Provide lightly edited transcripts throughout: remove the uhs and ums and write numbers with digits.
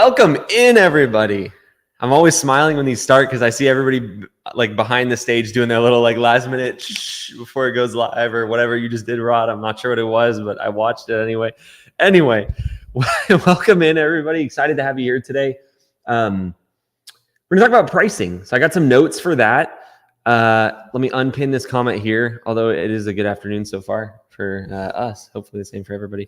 Welcome in, everybody. I'm always smiling when these start because I see everybody like behind the stage doing their little like last minute shh before it goes live or whatever you just did, Rod. I'm not sure what it was, but I watched it anyway. Anyway, welcome in, everybody. Excited to have you here today. We're gonna talk about pricing. So I got some notes for that. Let me unpin this comment here, although it is a good afternoon so far for us. Hopefully the same for everybody.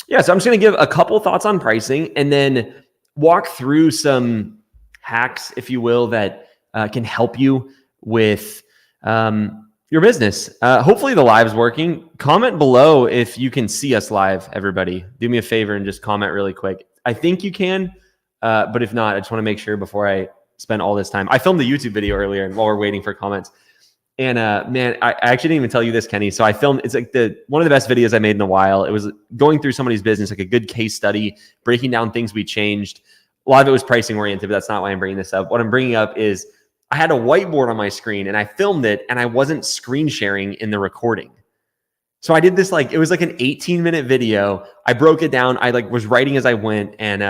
Yeah, so I'm just going to give a couple thoughts on pricing and then walk through some hacks, if you will, that can help you with your business. Hopefully the live's working. Comment below if you can see us live, everybody. Do me a favor and just comment really quick. I think you can, but if not, I just want to make sure before I spend all this time. I filmed a YouTube video earlier while we're waiting for comments. And man, I actually didn't even tell you this, Kenny. So I filmed, it's like one of the best videos I made in a while. It was going through somebody's business, like a good case study, breaking down things we changed. A lot of it was pricing oriented, but that's not why I'm bringing this up. What I'm bringing up is I had a whiteboard on my screen and I filmed it and I wasn't screen sharing in the recording. So I did this, like, it was like an 18-minute video. I broke it down. I like was writing as I went and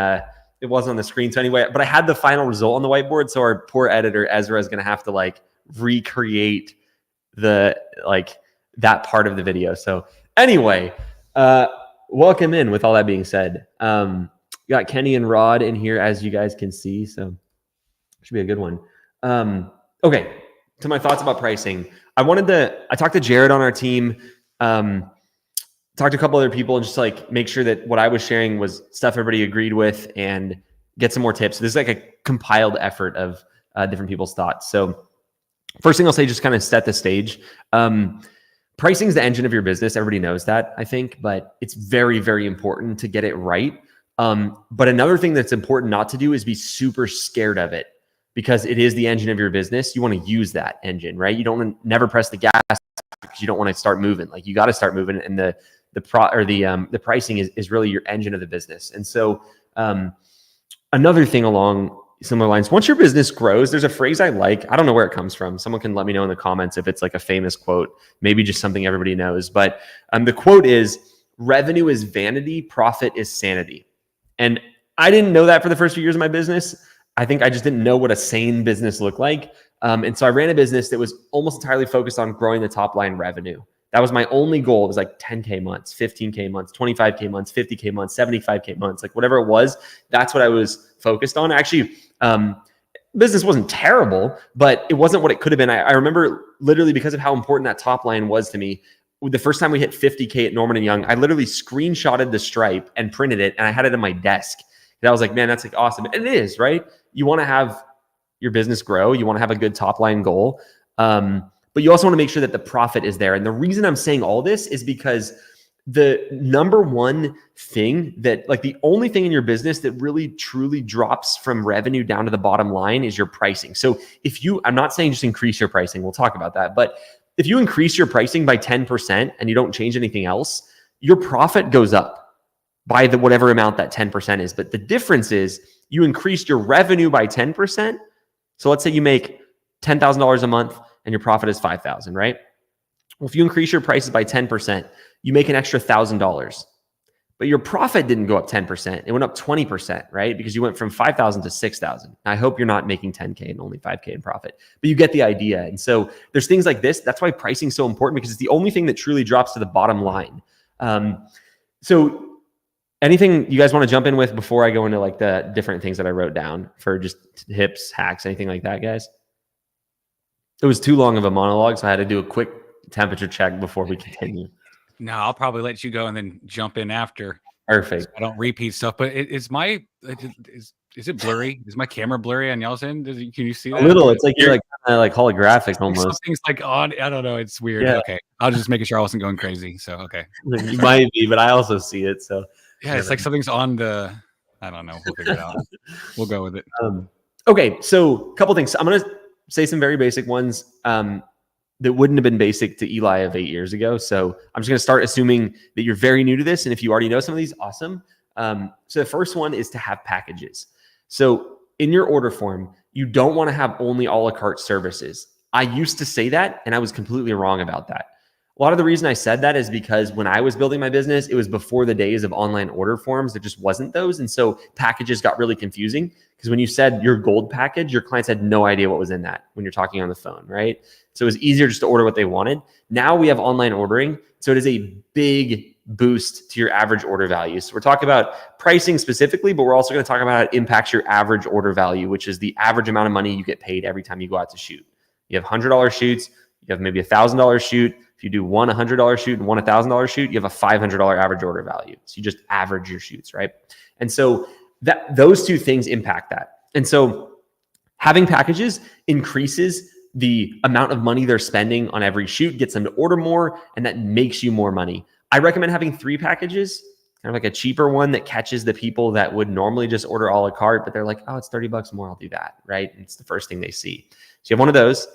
it wasn't on the screen. So anyway, but I had the final result on the whiteboard. So our poor editor, Ezra, is going to have to like recreate that part of the video. So anyway, welcome in with all that being said. Got Kenny and Rod in here, as you guys can see. So should be a good one. Okay. To my thoughts about pricing. I talked to Jared on our team, talked to a couple other people and just like make sure that what I was sharing was stuff everybody agreed with and get some more tips. This is like a compiled effort of different people's thoughts. So first thing I'll say, just kind of set the stage. Pricing is the engine of your business. Everybody knows that, I think, but it's very, very important to get it right. But another thing that's important not to do is be super scared of it because it is the engine of your business. You want to use that engine, right? You don't never press the gas because you don't want to start moving. Like you got to start moving, and the pricing is really your engine of the business. And so another thing along similar lines, once your business grows, there's a phrase I like. I don't know where it comes from. Someone can let me know in the comments if it's like a famous quote, maybe just something everybody knows. But the quote is, revenue is vanity, profit is sanity. And I didn't know that for the first few years of my business. I think I just didn't know what a sane business looked like. And so I ran a business that was almost entirely focused on growing the top line revenue. That was my only goal. It was like 10K months, 15K months, 25K months, 50K months, 75K months, like whatever it was. That's what I was focused on. Actually, business wasn't terrible, but it wasn't what it could have been. I remember literally because of how important that top line was to me. The first time we hit 50K at Norman & Young, I literally screenshotted the stripe and printed it, and I had it on my desk. And I was like, man, that's like awesome. And it is, right? You want to have your business grow. You want to have a good top line goal. But you also want to make sure that the profit is there. And the reason I'm saying all this is because the number one thing that, like, the only thing in your business that really truly drops from revenue down to the bottom line is your pricing. So I'm not saying just increase your pricing. We'll talk about that. But if you increase your pricing by 10% and you don't change anything else, your profit goes up by whatever amount that 10% is. But the difference is you increased your revenue by 10%. So let's say you make $10,000 a month and your profit is $5,000, right? Well, if you increase your prices by 10%, you make an extra $1,000. But your profit didn't go up 10%. It went up 20%, right? Because you went from 5,000 to 6,000. I hope you're not making 10K and only 5K in profit, but you get the idea. And so there's things like this. That's why pricing is so important, because it's the only thing that truly drops to the bottom line. So anything you guys want to jump in with before I go into like the different things that I wrote down for just tips, hacks, anything like that, guys? It was too long of a monologue, so I had to do a quick temperature check before we continue. No, I'll probably let you go and then jump in after. Perfect. So I don't repeat stuff, but is it blurry? Is my camera blurry on y'all's end? Can you see that? A little. It's like you're like kind of like holographic almost. Something's like on. I don't know. It's weird. Yeah. Okay, I was just making sure I wasn't going crazy. So okay, you might be, but I also see it. So yeah, it's like something's on the. I don't know. We'll figure it out. We'll go with it. Okay, so a couple things. I'm gonna say some very basic ones. That wouldn't have been basic to Eli of 8 years ago. So I'm just going to start assuming that you're very new to this. And if you already know some of these, awesome. So the first one is to have packages. So in your order form, you don't want to have only a la carte services. I used to say that, and I was completely wrong about that. A lot of the reason I said that is because when I was building my business, it was before the days of online order forms. There just wasn't those. And so packages got really confusing because when you said your gold package, your clients had no idea what was in that when you're talking on the phone, right? So it was easier just to order what they wanted. Now we have online ordering. So it is a big boost to your average order value. So we're talking about pricing specifically, but we're also going to talk about how it impacts your average order value, which is the average amount of money you get paid every time you go out to shoot. You have $100 shoots, you have maybe $1,000 shoot. If you do one $100 shoot and one $1,000 shoot, you have a $500 average order value. So you just average your shoots, right? And so those two things impact that. And so having packages increases the amount of money they're spending on every shoot, gets them to order more, and that makes you more money. I recommend having 3 packages, kind of like a cheaper one that catches the people that would normally just order a la carte, but they're like, oh, it's $30 more, I'll do that, right? And it's the first thing they see. So you have one of those.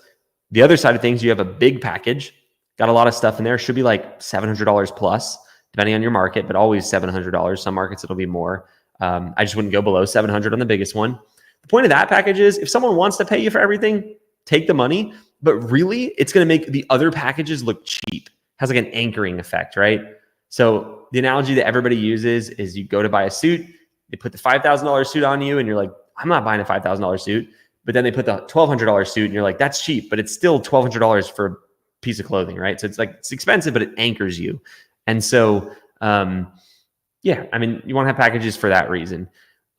The other side of things, you have a big package, got a lot of stuff in there, should be like $700 plus, depending on your market, but always $700. Some markets, it'll be more. I just wouldn't go below $700 on the biggest one. The point of that package is if someone wants to pay you for everything, take the money, but really it's going to make the other packages look cheap. It has like an anchoring effect, right? So the analogy that everybody uses is you go to buy a suit, they put the $5,000 suit on you and you're like, I'm not buying a $5,000 suit. But then they put the $1,200 suit and you're like, that's cheap, but it's still $1,200 for a piece of clothing, right? So it's like, it's expensive, but it anchors you. And so, yeah, I mean, you want to have packages for that reason.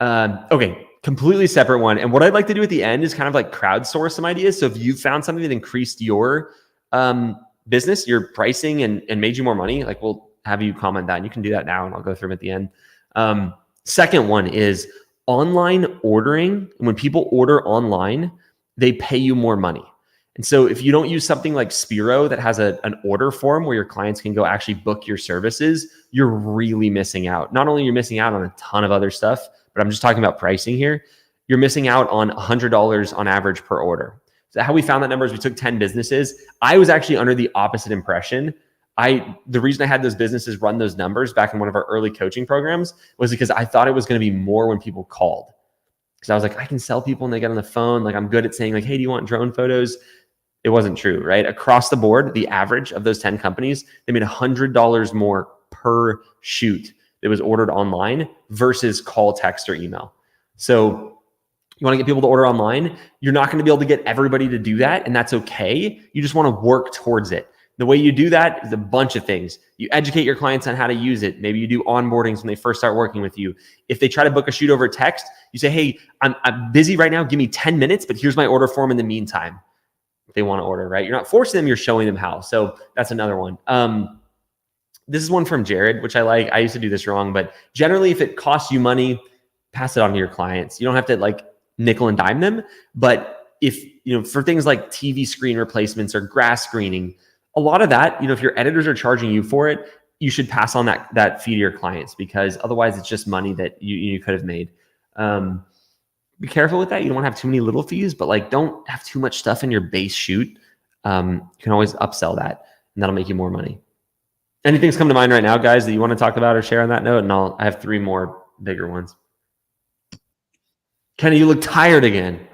Okay, completely separate one. And what I'd like to do at the end is kind of like crowdsource some ideas. So if you found something that increased your business, your pricing and made you more money, like we'll have you comment that. And you can do that now and I'll go through them at the end. Second one is online ordering. When people order online, they pay you more money. And so if you don't use something like Spiro that has an order form where your clients can go actually book your services, you're really missing out. Not only are you missing out on a ton of other stuff, but I'm just talking about pricing here. You're missing out on $100 on average per order. So how we found that number is we took 10 businesses. I was actually under the opposite impression. The reason I had those businesses run those numbers back in one of our early coaching programs was because I thought it was going to be more when people called. Because I was like, I can sell people when they get on the phone. Like I'm good at saying like, hey, do you want drone photos? It wasn't true, right? Across the board, the average of those 10 companies, they made $100 more per shoot that was ordered online versus call, text, or email. So you want to get people to order online. You're not going to be able to get everybody to do that, and that's okay. You just want to work towards it. The way you do that is a bunch of things. You educate your clients on how to use it. Maybe you do onboardings when they first start working with you. If they try to book a shoot over text, you say, hey, I'm busy right now. Give me 10 minutes, but here's my order form in the meantime. If they want to order, right? You're not forcing them, you're showing them how. So that's another one. This is one from Jared, which I like. I used to do this wrong, but generally if it costs you money, pass it on to your clients. You don't have to like nickel and dime them. But if, for things like TV screen replacements or grass screening, a lot of that, if your editors are charging you for it, you should pass on that fee to your clients, because otherwise it's just money that you could have made. Be careful with that. You don't want to have too many little fees, but like don't have too much stuff in your base shoot. You can always upsell that, and that'll make you more money. Anything's come to mind right now, guys, that you want to talk about or share on that note? And I have 3 more bigger ones. Kenny, you look tired again.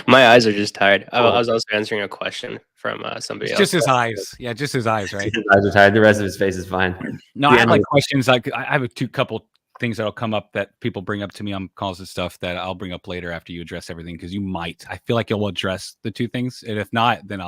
My eyes are just tired. I was also answering a question from somebody else. Just his eyes. Yeah, just his eyes, right? His eyes are tired. The rest of his face is fine. No, I have like questions. Like I have a couple things that'll come up that people bring up to me on calls and stuff that I'll bring up later after you address everything, because I feel like you'll address the 2 things, and if not, then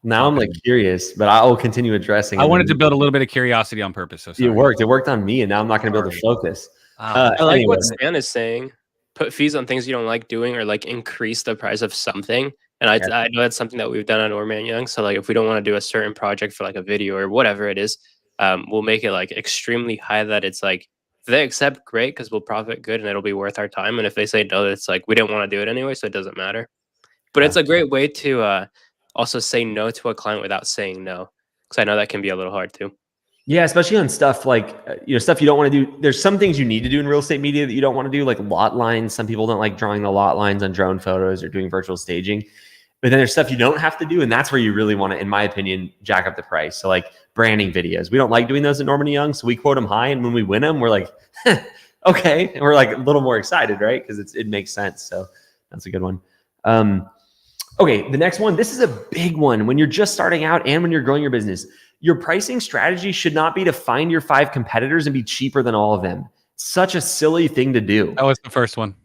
now I'm like curious, but I will continue addressing. I wanted to build a little bit of curiosity on purpose. So sorry. It worked on me, and now I'm not going to be able to focus. I like what Stan is saying. Put fees on things you don't like doing, or like increase the price of something. And I know that's something that we've done on Orman Young. So like if we don't want to do a certain project for like a video or whatever it is, we'll make it like extremely high that it's like, if they accept, great, because we'll profit good and it'll be worth our time. And if they say no, it's like we didn't want to do it anyway, so it doesn't matter. But it's a great way to also say no to a client without saying no, because I know that can be a little hard too. Yeah, especially on stuff like stuff you don't want to do. There's some things you need to do in real estate media that you don't want to do, like lot lines. Some people don't like drawing the lot lines on drone photos or doing virtual staging. But then there's stuff you don't have to do, and that's where you really want to, in my opinion, jack up the price. So like branding videos, we don't like doing those at Norman Young, so we quote them high, and when we win them, we're like, okay, and we're like a little more excited, right? Because it makes sense. So that's a good one. Okay, the next one, this is a big one. When you're just starting out and when you're growing your business, your pricing strategy should not be to find your 5 competitors and be cheaper than all of them. Such a silly thing to do. That was the first one.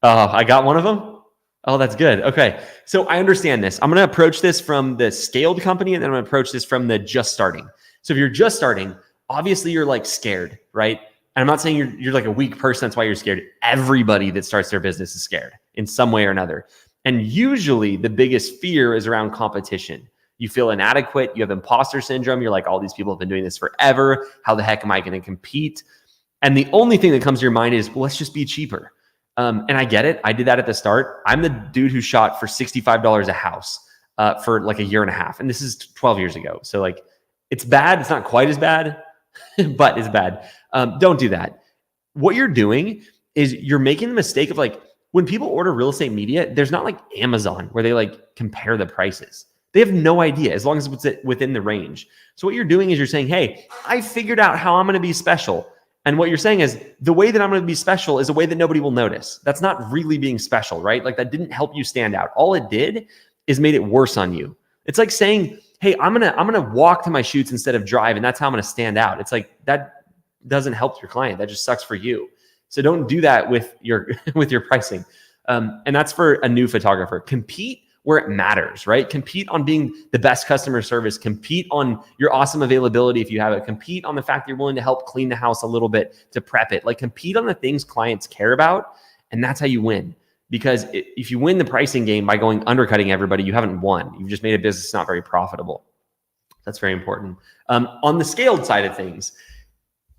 Oh, I got one of them? Oh, that's good. Okay. So I understand this. I'm going to approach this from the scaled company, and then I'm going to approach this from the just starting. So if you're just starting, obviously you're like scared, right? And I'm not saying you're like a weak person. That's why you're scared. Everybody that starts their business is scared in some way or another. And usually the biggest fear is around competition. You feel inadequate. You have imposter syndrome. You're like, all these people have been doing this forever. How the heck am I going to compete? And the only thing that comes to your mind is, well, let's just be cheaper. And I get it. I did that at the start. I'm the dude who shot for $65 a house for like a year and a half. And this is 12 years ago. So like, it's bad. It's not quite as bad, but it's bad. Don't do that. What you're doing is you're making the mistake of like, when people order real estate media, there's not like Amazon where they like compare the prices. They have no idea as long as it's within the range. So what you're doing is you're saying, hey, I figured out how I'm going to be special. And what you're saying is the way that I'm going to be special is a way that nobody will notice. That's not really being special, right? Like that didn't help you stand out. All it did is made it worse on you. It's like saying, hey, I'm going to walk to my shoots instead of drive. And that's how I'm going to stand out. It's like, that doesn't help your client. That just sucks for you. So don't do that with your pricing. And that's for a new photographer. Compete where it matters, right? Compete on being the best customer service. Compete on your awesome availability if you have it. Compete on the fact that you're willing to help clean the house a little bit to prep it. Like compete on the things clients care about, and that's how you win. Because if you win the pricing game by going undercutting everybody, you haven't won. You've just made a business not very profitable. That's very important. On the scaled side of things,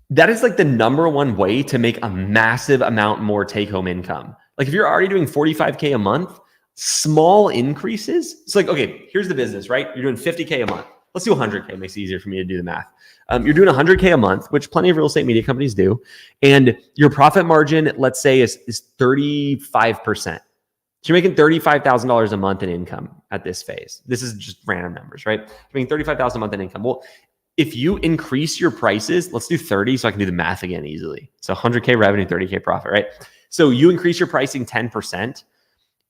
that is like the number one way to make a massive amount more take-home income. Like if you're already doing 45K a month, small increases. It's like, okay, here's the business, right? You're doing 50K a month. Let's do 100K. It makes it easier for me to do the math. You're doing 100K a month, which plenty of real estate media companies do. And your profit margin, let's say is 35%. So you're making $35,000 a month in income at this phase. This is just random numbers, right? You're making $35,000 a month in income. Well, if you increase your prices, let's do 30 so I can do the math again easily. So 100K revenue, 30K profit, right? So you increase your pricing 10%.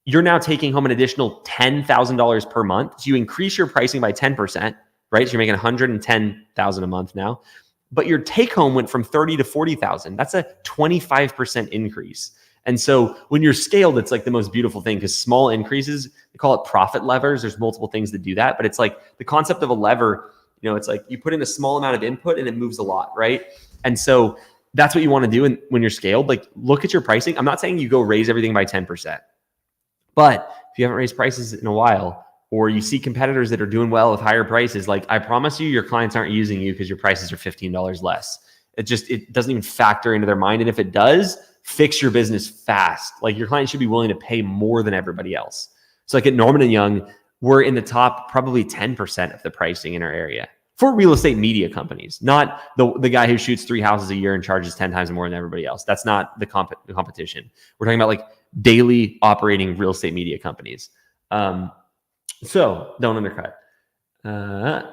You're now taking home an additional $10,000 per month. So you increase your pricing by 10%, right? So you're making $110,000 a month now. But your take home went from 30 to 40,000. That's a 25% increase. And so when you're scaled, it's like the most beautiful thing because small increases, they call it profit levers. There's multiple things that do that, but it's like the concept of a lever. You know, it's like you put in a small amount of input and it moves a lot, right? And so that's what you want to do when you're scaled. Like look at your pricing. I'm not saying you go raise everything by 10%, but if you haven't raised prices in a while, or you see competitors that are doing well with higher prices, like I promise you, your clients aren't using you because your prices are $15 less. It doesn't even factor into their mind. And if it does, fix your business fast. Like your client should be willing to pay more than everybody else. So like at Norman and Young, we're in the top probably 10% of the pricing in our area for real estate media companies, not the guy who shoots 3 houses a year and charges 10 times more than everybody else. That's not the competition. We're talking about like daily operating real estate media companies. So don't undercut. I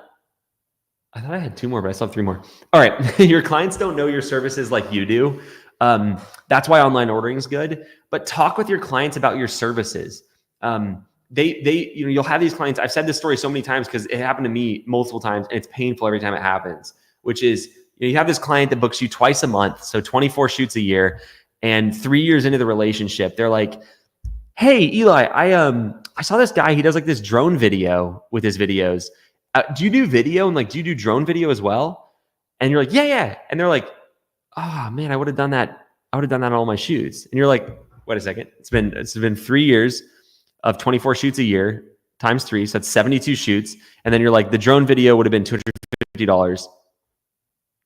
thought I had 2 more, but I still have 3 more. All right. Your clients don't know your services like you do. That's why online ordering is good, but talk with your clients about your services. You'll have these clients. I've said this story so many times because it happened to me multiple times and it's painful every time it happens, which is, you have this client that books you twice a month. So 24 shoots a year, and 3 years into the relationship, they're like, hey, Eli, I saw this guy. He does like this drone video with his videos. Do you do video? And like, do you do drone video as well? And you're like, yeah. And they're like, oh man, I would have done that. I would have done that on all my shoots. And you're like, wait a second. It's been 3 years of 24 shoots a year times 3. So that's 72 shoots. And then you're like, the drone video would have been $250.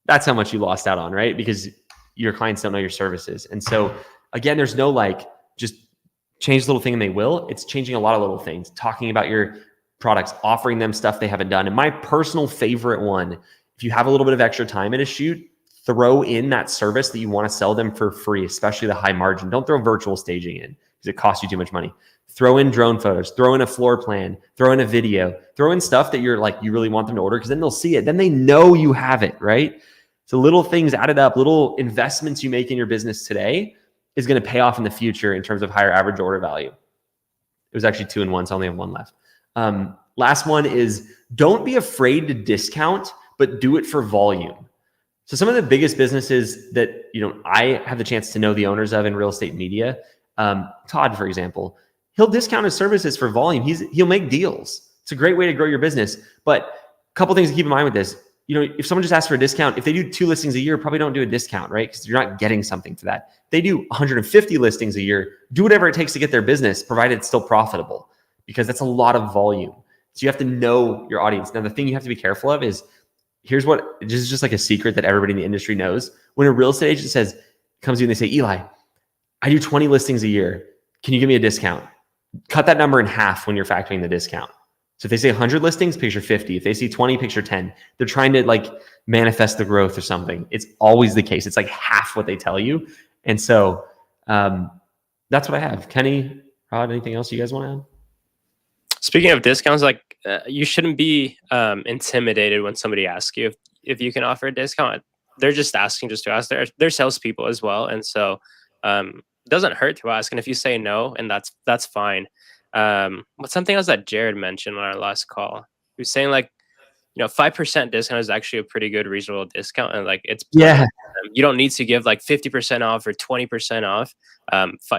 That's how much you lost out on, right? Because your clients don't know your services. And so again, there's no like, just change the little thing and they will. It's changing a lot of little things, talking about your products, offering them stuff they haven't done. And my personal favorite one, if you have a little bit of extra time in a shoot, throw in that service that you want to sell them for free, especially the high margin. Don't throw virtual staging in because it costs you too much money. Throw in drone photos, throw in a floor plan, throw in a video, throw in stuff that you're like, you really want them to order because then they'll see it. Then they know you have it, right? So little things added up, little investments you make in your business today is going to pay off in the future in terms of higher average order value. It was actually 2 and 1, so I only have 1 left. Last one is don't be afraid to discount, but do it for volume. So some of the biggest businesses that I have the chance to know the owners of in real estate media, Todd, for example, he'll discount his services for volume. He'll make deals. It's a great way to grow your business. But a couple things to keep in mind with this. If someone just asks for a discount, if they do 2 listings a year, probably don't do a discount, right? Because you're not getting something for that. If they do 150 listings a year, do whatever it takes to get their business, provided it's still profitable, because that's a lot of volume. So you have to know your audience. Now, the thing you have to be careful of is, this is just like a secret that everybody in the industry knows. When a real estate agent comes to you and they say, Eli, I do 20 listings a year. Can you give me a discount? Cut that number in half when you're factoring the discount. So if they say 100 listings, picture 50. If they see 20, picture 10. They're trying to manifest the growth or something. It's always the case. It's like half what they tell you. And so that's what I have. Kenny, Rod, anything else you guys want to add? Speaking of discounts, you shouldn't be intimidated when somebody asks you if you can offer a discount. They're just asking just to ask. They're salespeople as well. And so it doesn't hurt to ask. And if you say no, and that's fine. But something else that Jared mentioned on our last call, he was saying 5% discount is actually a pretty good reasonable discount, and it's you don't need to give 50% off or 20% off.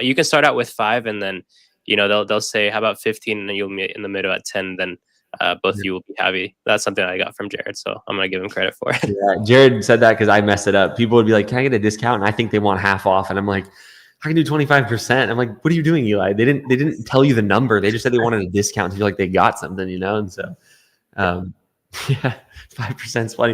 You can start out with 5, and then they'll say how about 15, and then you'll meet in the middle at 10. Then both of you will be happy. That's something I got from Jared, so I'm gonna give him credit for it. Yeah, Jared said that because I messed it up. People would be like, "Can I get a discount?" And I think they want half off, and I'm like, I can do 25%. I'm like, what are you doing, Eli? They didn't tell you the number. They just said they wanted a discount to feel like they got something, And so, 5% is funny.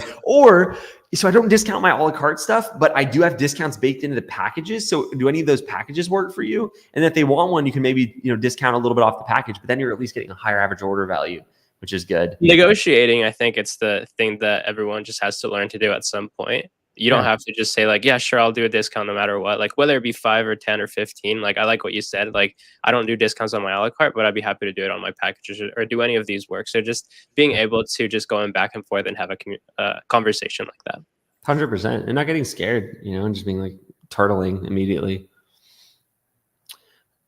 So I don't discount my a la carte stuff, but I do have discounts baked into the packages. So do any of those packages work for you? And if they want one, you can maybe, discount a little bit off the package, but then you're at least getting a higher average order value, which is good. Negotiating, I think it's the thing that everyone just has to learn to do at some point. You don't have to just say yeah, sure, I'll do a discount no matter what. Whether it be 5 or 10 or 15, I like what you said. I don't do discounts on my a la carte, but I'd be happy to do it on my packages or do any of these work. So just being able to just going back and forth and have a conversation like that. 100%. And not getting scared, and just being turtling immediately.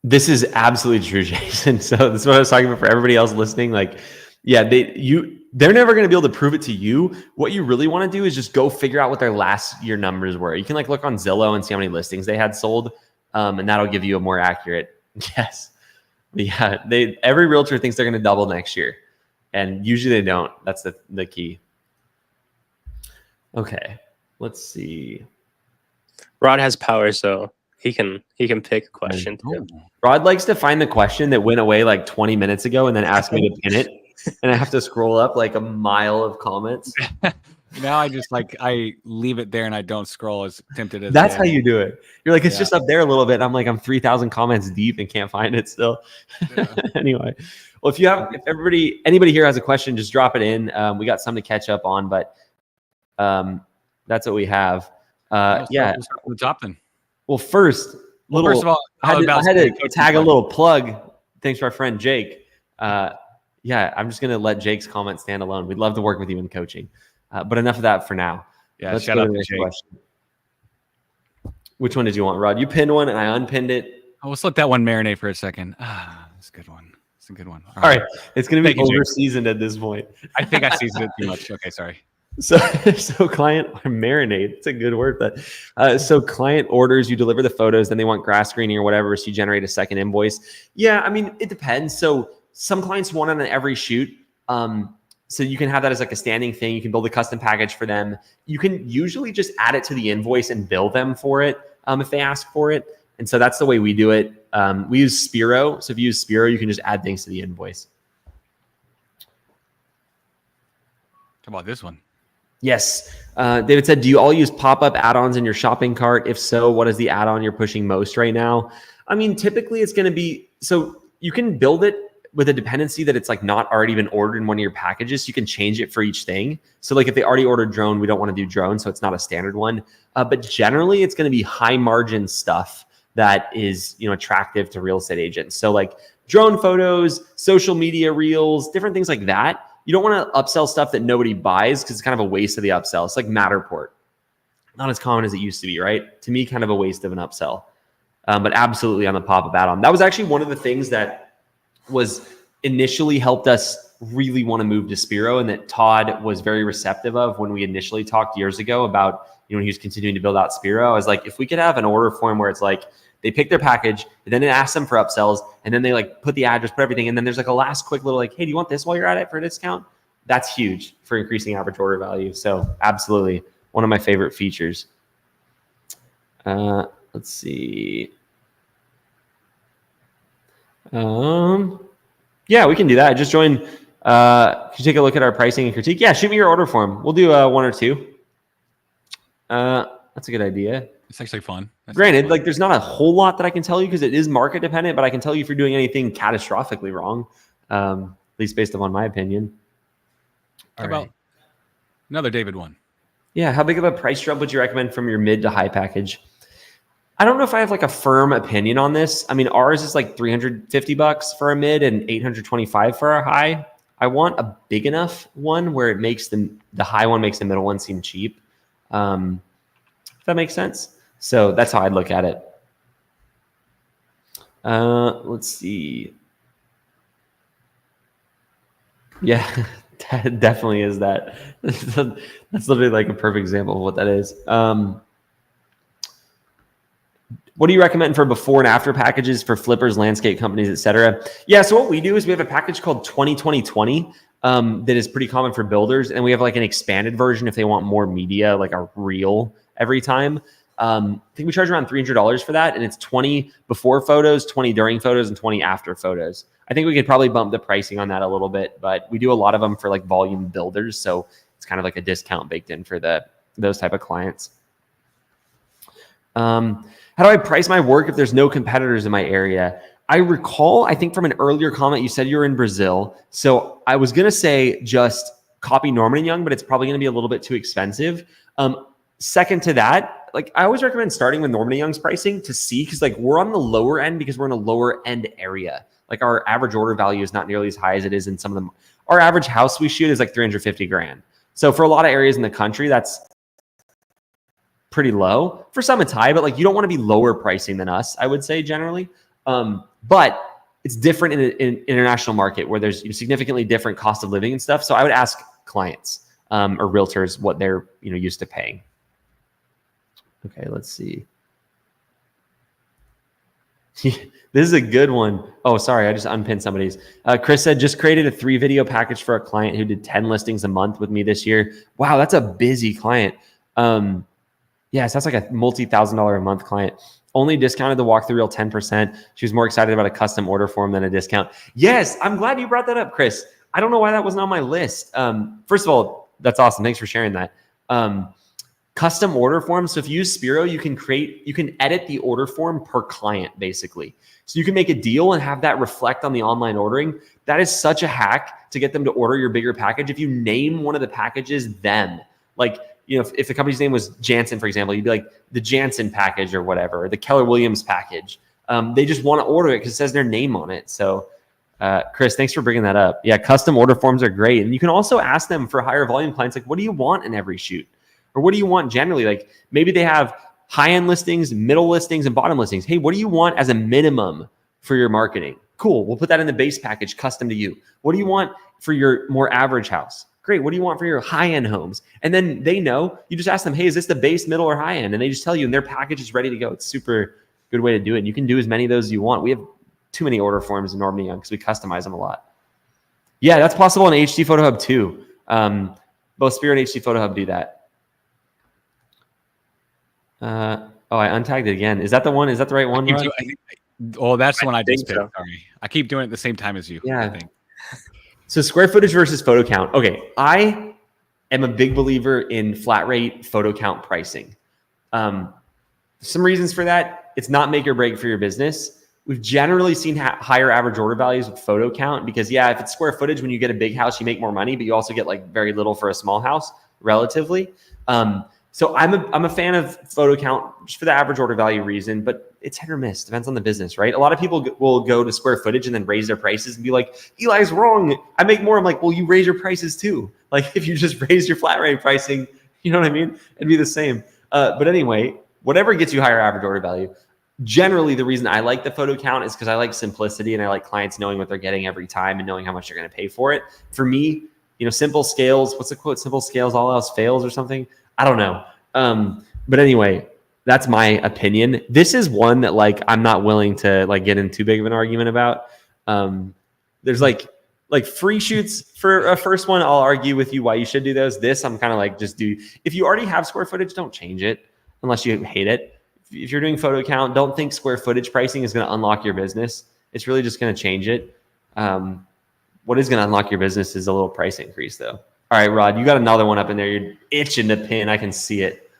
This is absolutely true, Jason. So this is what I was talking about for everybody else listening. They're never going to be able to prove it to you. What you really want to do is just go figure out what their last year numbers were. You can look on Zillow and see how many listings they had sold. And that'll give you a more accurate guess. Yeah. Every realtor thinks they're going to double next year, and usually they don't. That's the key. Okay. Let's see. Rod has power, so he can pick a question too. Rod likes to find the question that went away 20 minutes ago and then ask me to pin it. And I have to scroll up a mile of comments. Now I just I leave it there and I don't scroll as tempted as that's how you do it. You're it's just up there a little bit. I'm 3,000 comments deep and can't find it still. Yeah. Anyway, well, if anybody here has a question, just drop it in. We got some to catch up on, but that's what we have. We'll start from the top then. Well, first of all, I had to tag a little plug. Thanks to our friend Jake. I'm just going to let Jake's comment stand alone. We'd love to work with you in coaching. But enough of that for now. Yeah, let's shout out to Jake. Question. Which one did you want, Rod? You pinned one and I unpinned it. Oh, let's let that one marinate for a second. That's a good one. It's a good one. All right. It's going to be over-seasoned at this point. I think I seasoned it too much. Okay, sorry. So client marinate. It's a good word. But so client orders, you deliver the photos, then they want grass screening or whatever, so you generate a second invoice. Yeah, I mean, it depends. So some clients want it on every shoot. So you can have that as a standing thing. You can build a custom package for them. You can usually just add it to the invoice and bill them for it if they ask for it. And so that's the way we do it. We use Spiro. So if you use Spiro, you can just add things to the invoice. How about this one? Yes. David said, do you all use pop-up add-ons in your shopping cart? If so, what is the add-on you're pushing most right now? I mean, typically it's going to be, so you can build it with a dependency that it's not already been ordered in one of your packages. So you can change it for each thing. So if they already ordered drone, we don't want to do drone. So it's not a standard one. But generally it's going to be high margin stuff that is, attractive to real estate agents. So drone photos, social media reels, different things like that. You don't want to upsell stuff that nobody buys because it's kind of a waste of the upsell. It's like Matterport. Not as common as it used to be, right? To me, kind of a waste of an upsell. But absolutely on the pop-up add-on. That was actually one of the things that was initially helped us really want to move to Spiro, and that Todd was very receptive of when we initially talked years ago about, when he was continuing to build out Spiro. I was like, if we could have an order form where it's like they pick their package and then it asks them for upsells, and then they like put the address, put everything, and then there's like a last quick little like, hey, do you want this while you're at it for a discount? That's huge for increasing average order value. So absolutely one of my favorite features. Let's see. Yeah, we can do that. Just join. Can you take a look at our pricing and critique? Yeah, shoot me your order form. We'll do one or two. That's a good idea. It's actually fun. Granted, like there's not a whole lot that I can tell you because it is market dependent, but I can tell you if you're doing anything catastrophically wrong, at least based upon my opinion. How about another David one? Yeah, how big of a price jump would you recommend from your mid to high package? I don't know if I have like a firm opinion on this. I mean, ours is like $350 for a mid and $825 for our high. I want a big enough one where it makes the high one makes the middle one seem cheap. If that makes sense. So that's how I'd look at it. Let's see. Yeah, that definitely is that. That's literally like a perfect example of what that is. What do you recommend for before and after packages for flippers, landscape companies, etc.? Yeah, so what we do is we have a package called 2020 that is pretty common for builders, and we have like an expanded version if they want more media, like a reel every time. I think we charge around $300 for that, and it's 20 before photos, 20 during photos, and 20 after photos. I think we could probably bump the pricing on that a little bit, but we do a lot of them for like volume builders, so it's kind of like a discount baked in for those type of clients. How do I price my work if there's no competitors in my area? I recall, I think from an earlier comment, you said you're in Brazil. So I was going to say just copy Norman & Young, but it's probably going to be a little bit too expensive. Second to that, like I always recommend starting with Norman & Young's pricing to see, because like we're on the lower end because we're in a lower end area. Like our average order value is not nearly as high as it is in some of them. Our average house we shoot is like 350 grand. So for a lot of areas in the country, that's pretty low. For some it's high, but like you don't want to be lower pricing than us, I would say generally. But it's different in an international market where there's significantly different cost of living and stuff. So I would ask clients or realtors what they're used to paying. Okay, let's see. This is a good one. Oh, sorry, I just unpinned somebody's. Chris said, just created a 3-video package for a client who did 10 listings a month with me this year. Wow, that's a busy client. Yes, that's like a multi-$1,000 a month client. Only discounted the walkthrough reel 10%. She was more excited about a custom order form than a discount. Yes, I'm glad you brought that up, Chris. I don't know why that wasn't on my list. First of all, that's awesome. Thanks for sharing that. Custom order forms. So if you use Spiro, you can edit the order form per client, basically. So you can make a deal and have that reflect on the online ordering. That is such a hack to get them to order your bigger package. If you name one of the packages them, like, if the company's name was Jansen, for example, you'd be like the Jansen package or whatever, or the Keller Williams package. They just want to order it because it says their name on it. So, Chris, thanks for bringing that up. Yeah, custom order forms are great. And you can also ask them for higher volume clients, like, what do you want in every shoot? Or what do you want generally? Like maybe they have high-end listings, middle listings, and bottom listings. Hey, what do you want as a minimum for your marketing? Cool, we'll put that in the base package, custom to you. What do you want for your more average house? Great. What do you want for your high-end homes? And then they know, you just ask them, hey, is this the base, middle, or high-end? And they just tell you, and their package is ready to go. It's super good way to do it. And you can do as many of those as you want. We have too many order forms in Norman & Young because we customize them a lot. Yeah, that's possible in HD Photo Hub too. Both Spiro and HD Photo Hub do that. Oh, I untagged it again. Is that the one? Is that the right one? That's the one I just picked. Sorry. I keep doing it at the same time as you. Yeah. I think. So square footage versus photo count. Okay, I am a big believer in flat rate photo count pricing. Some reasons for that. It's not make or break for your business. We've generally seen higher average order values with photo count because, yeah, if it's square footage, when you get a big house, you make more money, but you also get like very little for a small house relatively. So I'm a fan of photo count just for the average order value reason, but it's hit or miss. Depends on the business, right? A lot of people will go to square footage and then raise their prices and be like, Eli's wrong. I make more. I'm like, well, you raise your prices too. Like if you just raise your flat rate pricing, you know what I mean? It'd be the same. But anyway, whatever gets you higher average order value. generally the reason I like the photo count is because I like simplicity and I like clients knowing what they're getting every time and knowing how much they're going to pay for it. For me, simple scales, what's the quote? Simple scales, all else fails or something. I don't know. But anyway, that's my opinion. This is one that like, I'm not willing to like get in too big of an argument about. There's like free shoots for a first one. I'll argue with you why you should do those. This I'm kind of like, just do, if you already have square footage, don't change it unless you hate it. If you're doing photo count, don't think square footage pricing is going to unlock your business. It's really just going to change it. What is going to unlock your business is a little price increase though. All right, Rod, you got another one up in there. You're itching to pin. I can see it.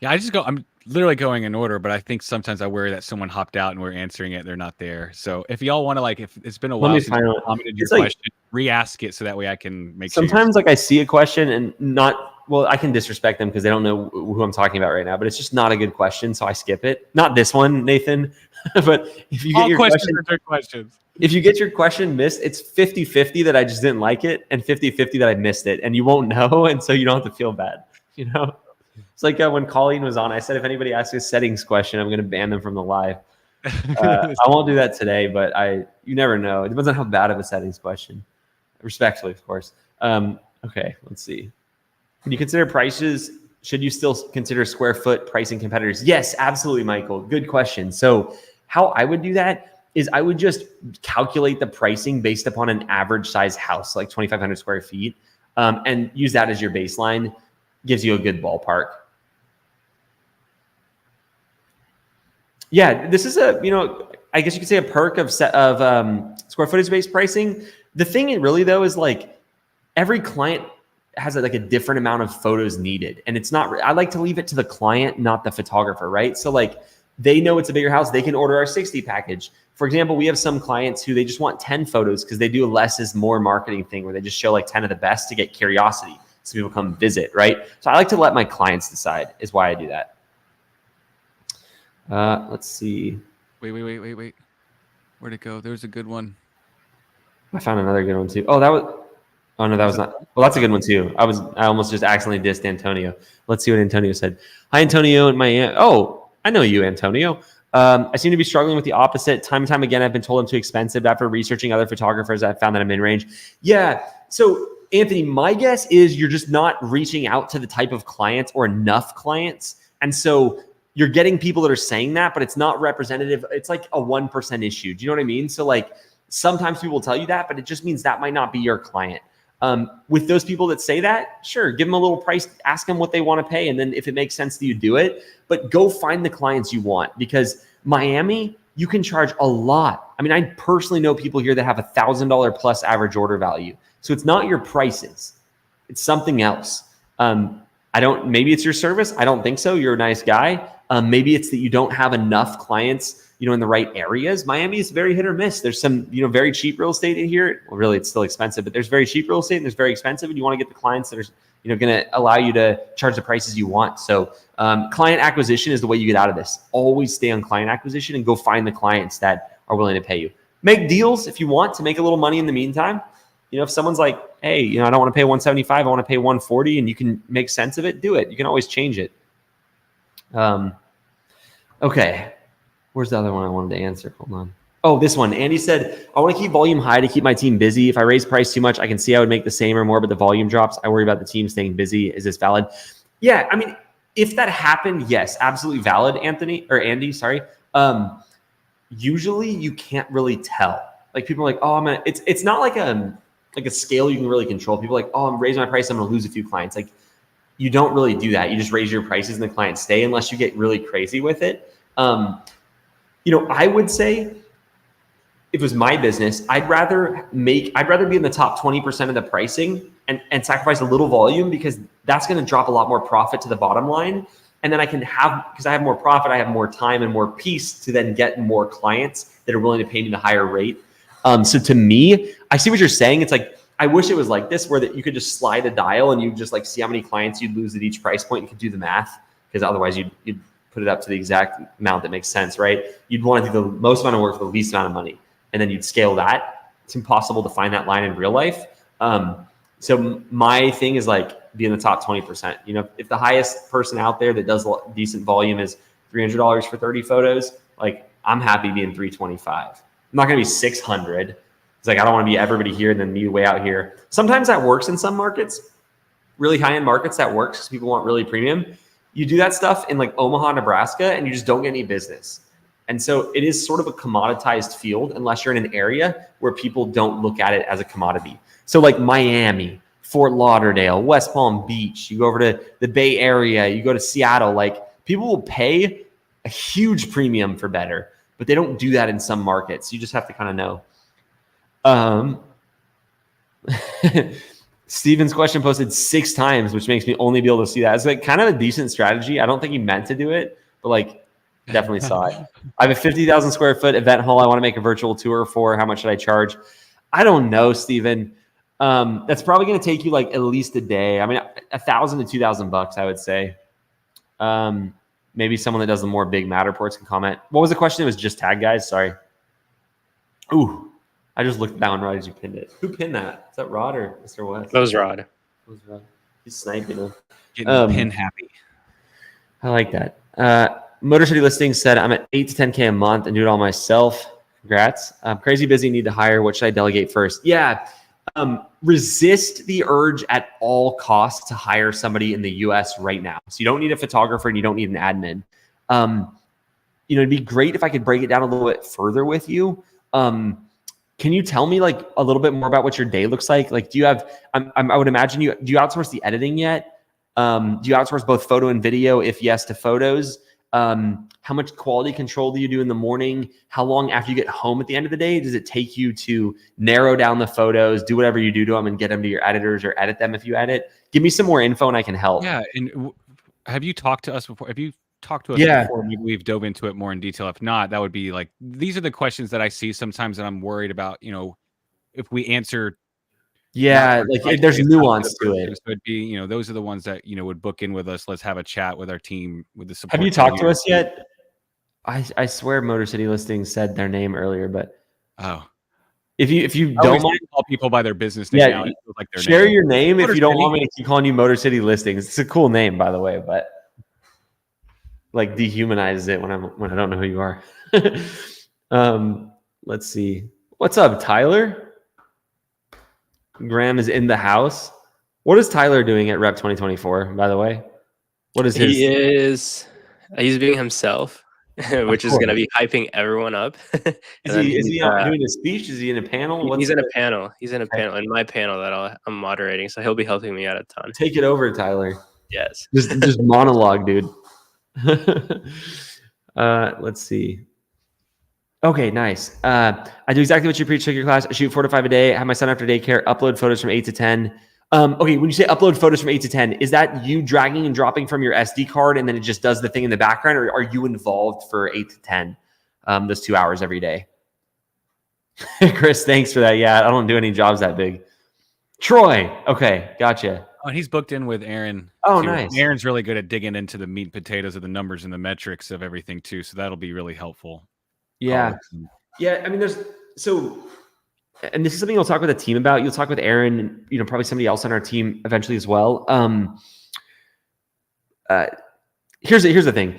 Yeah, I'm literally going in order, but I think sometimes I worry that someone hopped out and we're answering it. They're not there. So if y'all want to, like, if it's been a while since you commented your question, re-ask it so that way I can make sure. Sometimes like I see a question and I can disrespect them because they don't know who I'm talking about right now, but it's just not a good question. So I skip it. Not this one, Nathan, but if you get your questions. If you get your question missed, it's 50-50 that I just didn't like it and 50-50 that I missed it, and you won't know. And so you don't have to feel bad, It's like when Colleen was on, I said, if anybody asks a settings question, I'm going to ban them from the live. I won't do that today, but you never know. It depends on how bad of a settings question. Respectfully, of course. Okay, let's see. Can you consider prices? Should you still consider square foot pricing competitors? Yes, absolutely, Michael. Good question. So how I would do that is I would just calculate the pricing based upon an average size house, like 2,500 square feet, and use that as your baseline. Gives you a good ballpark. Yeah, this is I guess you could say a perk of square footage based pricing. The thing really though is like every client has like a different amount of photos needed, and it's not. I like to leave it to the client, not the photographer, right? So like they know it's a bigger house, they can order our 60 package. For example, we have some clients who they just want 10 photos because they do a less is more marketing thing where they just show like 10 of the best to get curiosity. So people come visit, right? So I like to let my clients decide is why I do that. Let's see. Wait. Where'd it go? There's a good one. I found another good one too. Oh, no, that was not. Well, that's a good one too. I almost just accidentally dissed Antonio. Let's see what Antonio said. Hi, Antonio and my. Oh, I know you, Antonio. I seem to be struggling with the opposite. Time and time again, I've been told I'm too expensive. After researching other photographers, I've found that I'm in range. Yeah. So Anthony, my guess is you're just not reaching out to the type of clients or enough clients. And so you're getting people that are saying that, but it's not representative. It's like a 1% issue. Do you know what I mean? So like sometimes people will tell you that, but it just means that might not be your client. With those people that say that, sure, give them a little price, ask them what they want to pay. And then if it makes sense to you, do it, but go find the clients you want, because Miami, you can charge a lot. I mean, I personally know people here that have $1,000 plus average order value. So it's not your prices, it's something else. Maybe it's your service. I don't think so. You're a nice guy. Maybe it's that you don't have enough clients, in the right areas. Miami is very hit or miss. There's some, very cheap real estate in here. Well, really, it's still expensive, but there's very cheap real estate and there's very expensive. And you want to get the clients that are, going to allow you to charge the prices you want. So client acquisition is the way you get out of this. Always stay on client acquisition and go find the clients that are willing to pay you. Make deals if you want to make a little money in the meantime. If someone's like, hey, I don't want to pay 175, I want to pay 140, and you can make sense of it, do it. You can always change it. Okay. Where's the other one I wanted to answer? Hold on. Oh, this one. Andy said, I want to keep volume high to keep my team busy. If I raise price too much, I can see I would make the same or more, but the volume drops. I worry about the team staying busy. Is this valid? Yeah. I mean, if that happened, yes, absolutely valid, Andy, sorry. Usually you can't really tell. Like people are like, oh, it's not like a scale you can really control. People are like, oh, I'm raising my price, I'm going to lose a few clients. Like you don't really do that. You just raise your prices and the clients stay unless you get really crazy with it. I would say if it was my business, I'd rather be in the top 20% of the pricing and sacrifice a little volume, because that's going to drop a lot more profit to the bottom line. And then because I have more profit, I have more time and more peace to then get more clients that are willing to pay me the higher rate. So to me, I see what you're saying. It's like, I wish it was like this, where that you could just slide a dial and you just like see how many clients you'd lose at each price point. You could do the math, because otherwise you'd put it up to the exact amount that makes sense, right? You'd want to do the most amount of work for the least amount of money, and then you'd scale that. It's impossible to find that line in real life. So my thing is like be in the top 20%. If the highest person out there that does decent volume is $300 for 30 photos, Like I'm happy being 325. I'm not going to be 600. It's like I don't want to be everybody here and then me way out here. Sometimes that works in some markets, really high-end markets. That works because people want really premium. You do that stuff in like Omaha, Nebraska, and you just don't get any business. And so it is sort of a commoditized field unless you're in an area where people don't look at it as a commodity. So like Miami, Fort Lauderdale, West Palm Beach, you go over to the Bay Area, you go to Seattle, like people will pay a huge premium for better, but they don't do that in some markets. You just have to kind of know. Steven's question posted 6 times, which makes me only be able to see that. It's like kind of a decent strategy. I don't think he meant to do it, but like definitely saw it. I have a 50,000 square foot event hall I want to make a virtual tour for. How much should I charge? I don't know, Steven. That's probably going to take you like at least a day. I mean, $1,000 to $2,000, I would say. Maybe someone that does the more big Matterports can comment. What was the question? It was just tag guys. Sorry. Ooh, I just looked down right as you pinned it. Who pinned that? Is that Rod or Mr. West? That was Rod. He's sniping him. Getting pin happy. I like that. Motor City Listings said, I'm at 8 to 10K a month and do it all myself. Congrats. I'm crazy busy, need to hire. What should I delegate first? Yeah. Resist the urge at all costs to hire somebody in the US right now. So you don't need a photographer and you don't need an admin. It'd be great if I could break it down a little bit further with you. Can you tell me like a little bit more about what your day looks like? Like, do you have, I would imagine do you outsource the editing yet? Do you outsource both photo and video? If yes, to photos? How much quality control do you do in the morning? How long after you get home at the end of the day does it take you to narrow down the photos, do whatever you do to them and get them to your editors or edit them if you edit? Give me some more info and I can help. Yeah. And have you talked to us before? Have you talked to us before? Maybe we've dove into it more in detail. If not, that would be like, these are the questions that I see sometimes that I'm worried about, if we answer. Yeah, like there's nuance to it. So it'd be, those are the ones that, would book in with us. Let's have a chat with our team, with the support. Have you talked to us yet? I swear Motor City Listings said their name earlier, but if you don't mind, call people by their business name. Now, like their share name. your name Motor if you don't want me to keep calling you Motor City Listings. It's a cool name, by the way, but like dehumanizes it when I don't know who you are. Let's see. What's up, Tyler? Graham is in the house. What is Tyler doing at REPP 2024, by the way? What is his? He's being himself, which is going to be hyping everyone up. Is he doing a speech? Is he in a panel? He's in a panel. He's in a panel, in my panel that I'm moderating. So he'll be helping me out a ton. Take it over, Tyler. Yes. Just monologue, dude. Let's see. Okay, nice. I do exactly what you preach. Take your class. I shoot 4 to 5 a day. Have my son after daycare. Upload photos from 8 to 10. Okay, when you say upload photos from 8 to 10, is that you dragging and dropping from your SD card and then it just does the thing in the background, or are you involved for 8 to 10, those 2 hours every day? Chris, thanks for that. Yeah, I don't do any jobs that big. Troy, okay, gotcha. Oh, and he's booked in with Aaron. Oh, too. Nice. Aaron's really good at digging into the meat and potatoes of the numbers and the metrics of everything too, so that'll be really helpful. Yeah. Yeah. I mean, and this is something you'll talk with the team about. You'll talk with Aaron, and, probably somebody else on our team eventually as well. Here's the thing.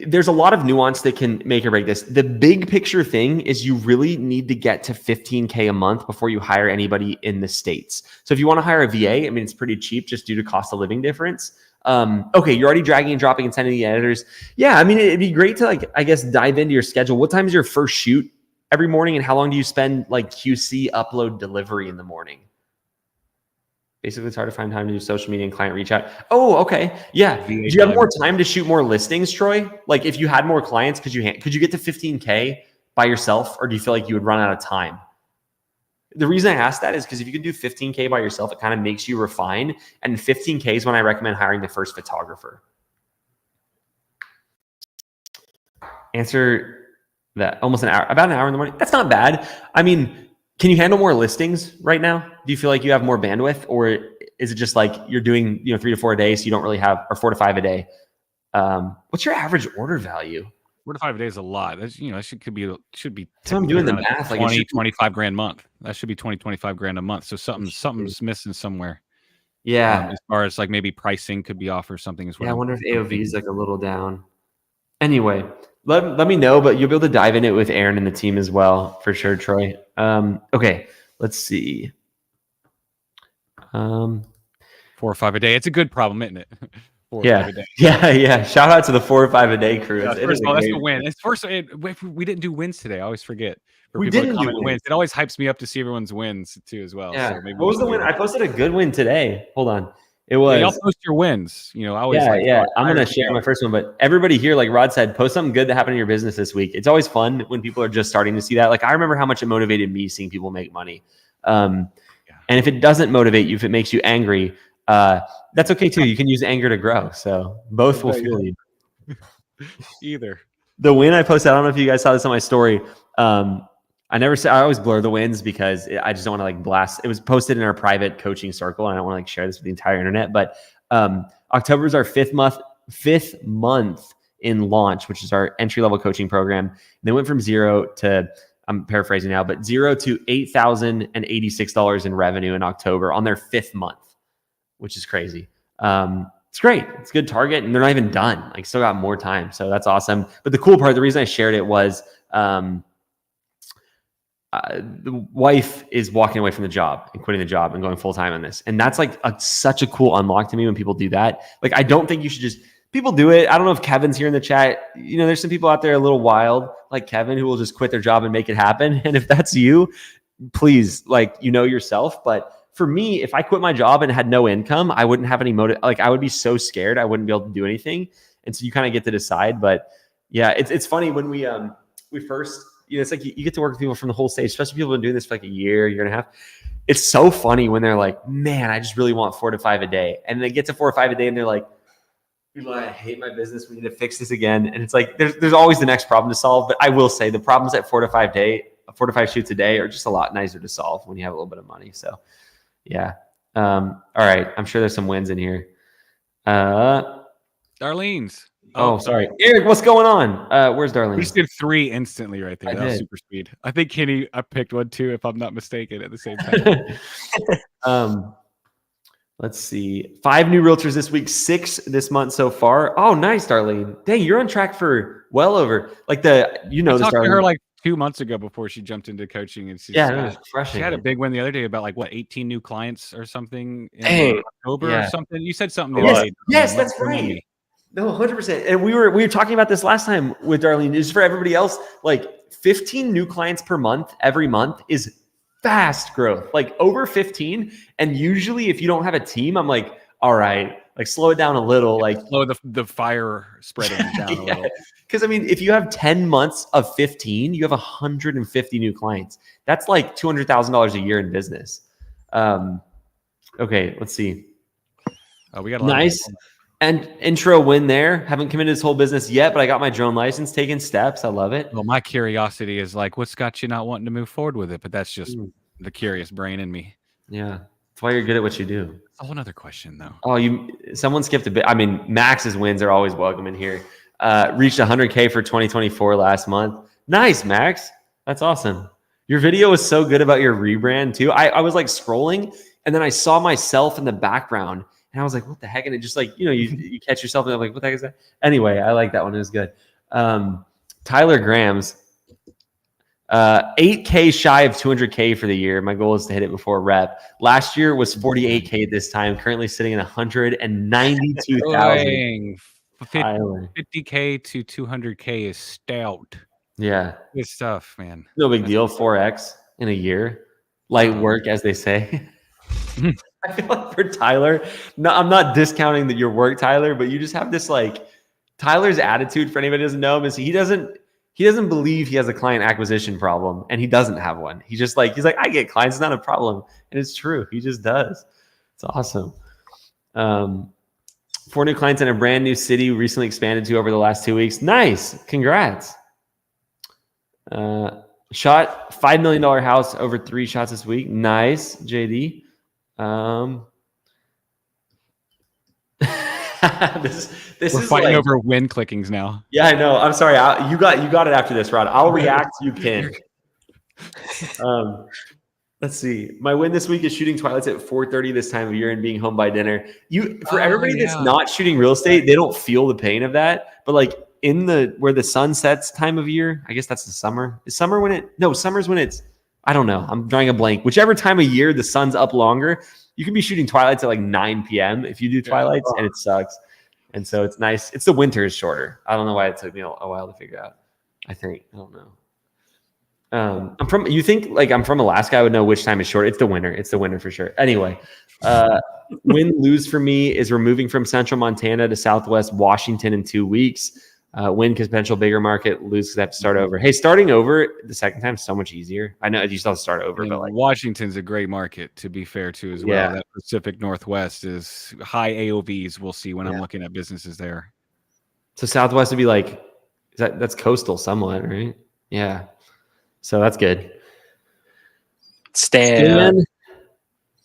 There's a lot of nuance that can make or break this. The big picture thing is you really need to get to 15K a month before you hire anybody in the States. So if you want to hire a VA, I mean, it's pretty cheap just due to cost of living difference. Okay, you're already dragging and dropping and sending the editors. Yeah, I mean, it'd be great to dive into your schedule. What time is your first shoot every morning, and how long do you spend QC, upload, delivery in the morning? Basically, it's hard to find time to do social media and client reach out. Oh, okay, yeah. Do you have more time to shoot more listings, Troy? Like if you had more clients, could you get to 15K by yourself, or do you feel like you would run out of time? The reason I ask that is because if you can do 15K by yourself, it kind of makes you refine. And 15K is when I recommend hiring the first photographer. Answer that about an hour in the morning. That's not bad. I mean, can you handle more listings right now? Do you feel like you have more bandwidth, or is it just like you're doing 3 to 4 a day, so you don't really have, or 4 to 5 a day? What's your average order value? 4 to 5 a day is a lot. That's, should be. So I'm doing the math. 20, 25 grand a month. That should be 20, 25 grand a month. So something's missing somewhere. Yeah. As far as maybe pricing could be off or something as well. Yeah, I wonder if AOV is a little down. Anyway, let me know, but you'll be able to dive in it with Aaron and the team as well, for sure, Troy. Okay, let's see. 4 or 5 a day. It's a good problem, isn't it? 4 or 5 a day. Yeah. Shout out to the 4 or 5 a day crew. First of all, that's a win. It's we didn't do wins today. I always forget. We didn't do wins. It always hypes me up to see everyone's wins too, as well. Yeah. So maybe what was the win? I posted a good win today. Hold on. It was. Y'all post your wins. I always. I'm gonna share my first one, but everybody here, like Rod said, post something good that happened in your business this week. It's always fun when people are just starting to see that. Like I remember how much it motivated me seeing people make money. And if it doesn't motivate you, if it makes you angry, that's okay too. You can use anger to grow. So both will fuel you. Either. The win I posted, I don't know if you guys saw this on my story. I always blur the wins because I just don't want to like blast. It was posted in our private coaching circle, and I don't want to like share this with the entire internet. But October is our fifth month in launch, which is our entry level coaching program. And they went from zero to, I'm paraphrasing now, but zero to $8,086 in revenue in October on their 5th month, which is crazy. It's great. It's a good target, and they're not even done. Like, still got more time, so that's awesome. But the cool part, the reason I shared it was. The wife is walking away from the job and quitting the job and going full time on this. And that's like such a cool unlock to me when people do that. Like, I don't think you should people do it. I don't know if Kevin's here in the chat. There's some people out there a little wild like Kevin who will just quit their job and make it happen. And if that's you, please, yourself. But for me, if I quit my job and had no income, I wouldn't have any motive. Like, I would be so scared. I wouldn't be able to do anything. And so you kind of get to decide. But yeah, it's funny when we first, it's like you get to work with people from the whole stage, especially people who've been doing this for like a year and a half. It's so funny when they're like, man, I just really want 4 to 5 a day. And they get to 4 or 5 a day and they're like, I hate my business. We need to fix this again. And it's like, there's always the next problem to solve. But I will say the problems at 4 to 5 shoots a day are just a lot nicer to solve when you have a little bit of money. So yeah. All right. I'm sure there's some wins in here. Darlene's. Oh, sorry. Eric, what's going on? Where's Darlene? We just did 3 instantly right there. That was super speed. I think Kenny, I picked one too, if I'm not mistaken, at the same time. Let's see. 5 new realtors this week, 6 this month so far. Oh, nice, Darlene. Dang, you're on track for well over like I talked to her like 2 months ago before she jumped into coaching, and she had a big win the other day about 18 new clients or something in October or something. You said something. Yes, that's right. No, 100%. And we were talking about this last time with Darlene. Just for everybody else, 15 new clients per month every month is fast growth, like over 15. And usually if you don't have a team, I'm like, all right, slow it down a little. Slow the fire spreading down a little. Because if you have 10 months of 15, you have 150 new clients. That's like $200,000 a year in business. Okay, let's see. We got a nice. And intro win there. Haven't committed this whole business yet, but I got my drone license, taking steps. I love it. Well, my curiosity is what's got you not wanting to move forward with it? But that's just the curious brain in me. Yeah. That's why you're good at what you do. Oh, one other question though. Oh, someone skipped a bit. Max's wins are always welcome in here. Reached 100K for 2024 last month. Nice, Max. That's awesome. Your video was so good about your rebrand too. I was scrolling and then I saw myself in the background. And I was like, what the heck? And it just you catch yourself and I'm like, what the heck is that? Anyway, I like that one. It was good. Tyler Graham's 8K shy of 200K for the year. My goal is to hit it before rep. Last year was 48K this time, currently sitting at 192,000. 50K to 200K is stout. Yeah. Good stuff, man. No big deal. 4X in a year. Light work, as they say. I feel like for Tyler, no, I'm not discounting your work, Tyler, but you just have this Tyler's attitude, for anybody who doesn't know him, is he doesn't believe he has a client acquisition problem, and he doesn't have one. He's just he's like, I get clients, it's not a problem. And it's true. He just does. It's awesome. 4 new clients in a brand new city recently expanded to over the last 2 weeks. Nice. Congrats. Shot $5 million house over 3 shots this week. Nice, JD. This We're is fighting over win clickings now. Yeah, I know. I'm sorry. You got it after this, Rod. I'll react. You can. Let's see. My win this week is shooting Twilights at 4:30 this time of year and being home by dinner. Everybody that's not shooting real estate, they don't feel the pain of that. But in the where the sun sets time of year. I guess that's the summer. Is summer when it? No, summer's when it's. I don't know. I'm drawing a blank. Whichever time of year the sun's up longer, you can be shooting twilights at like 9 p.m. if you do twilights, and it sucks. And so it's nice. It's the winter is shorter. I don't know why it took me a while to figure out. I don't know. You think like I'm from Alaska, I would know which time is short. It's the winter. It's the winter for sure. Anyway, win lose for me is we're moving from central Montana to southwest Washington in 2 weeks. Win because potential bigger market, lose because I have to start over. Hey, starting over the second time is so much easier. I know you still have to start over, but like Washington's a great market to be fair to as well. That Pacific Northwest is high AOVs. We'll see when I'm looking at businesses there. So Southwest would be like that's coastal somewhat, right? Yeah. So that's good. Stan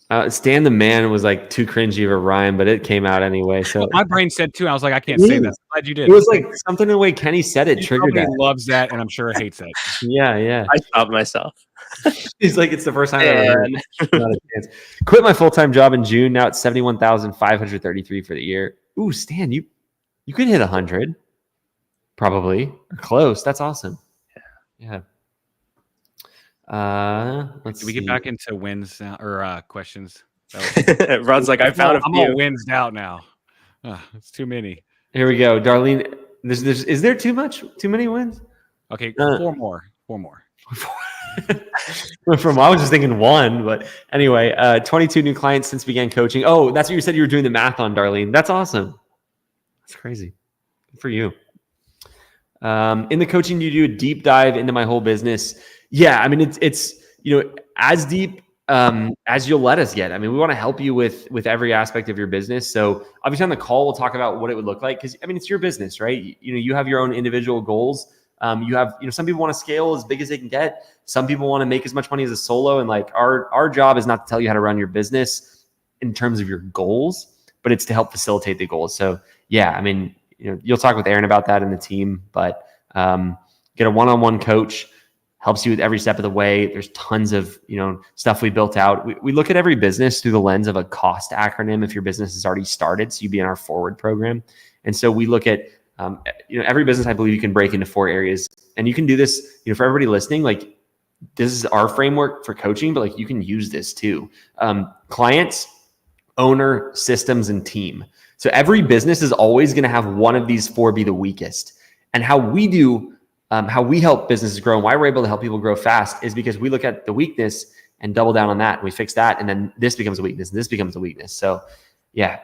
the man was like too cringy of a rhyme, but it came out anyway. So my brain said too. I was like, I can't say that. I'm glad you did. It was like something in the way Kenny said it triggered that. Loves that, and I'm sure he hates that. Yeah. I stopped myself. He's like, it's the first time I've ever heard. Not a chance. Quit my full-time job in June. Now it's 71,533 for the year. Ooh, Stan, you could hit 100, probably or close. That's awesome. Yeah. Let's see. We get back into wins now, or questions. Rod's like, I found I'm all wins out now. It's too many. Here we go, Darlene. Is there too many wins? Okay, 4 more. I was just thinking 1, but anyway, 22 new clients since began coaching. Oh, that's what you said you were doing the math on, Darlene. That's awesome. That's crazy. Good for you. In the coaching, you do a deep dive into my whole business. Yeah, I mean, it's as deep as you'll let us get. I mean, we want to help you with every aspect of your business. So obviously on the call, we'll talk about what it would look like because I mean, it's your business, right? You have your own individual goals. You have some people want to scale as big as they can get. Some people want to make as much money as a solo. And like our job is not to tell you how to run your business in terms of your goals, but it's to help facilitate the goals. So yeah, I mean, you'll talk with Aaron about that in the team, but get a one-on-one coach. Helps you with every step of the way. There's tons of, stuff we built out. We look at every business through the lens of a cost acronym if your business has already started. So you'd be in our forward program. And so we look at, every business, I believe you can break into 4 areas. And you can do this, for everybody listening, like this is our framework for coaching, but like you can use this too. Clients, owner, systems, and team. So every business is always going to have one of these 4 be the weakest. And how we help businesses grow and why we're able to help people grow fast is because we look at the weakness and double down on that. And we fix that. And then this becomes a weakness. And this becomes a weakness. So yeah.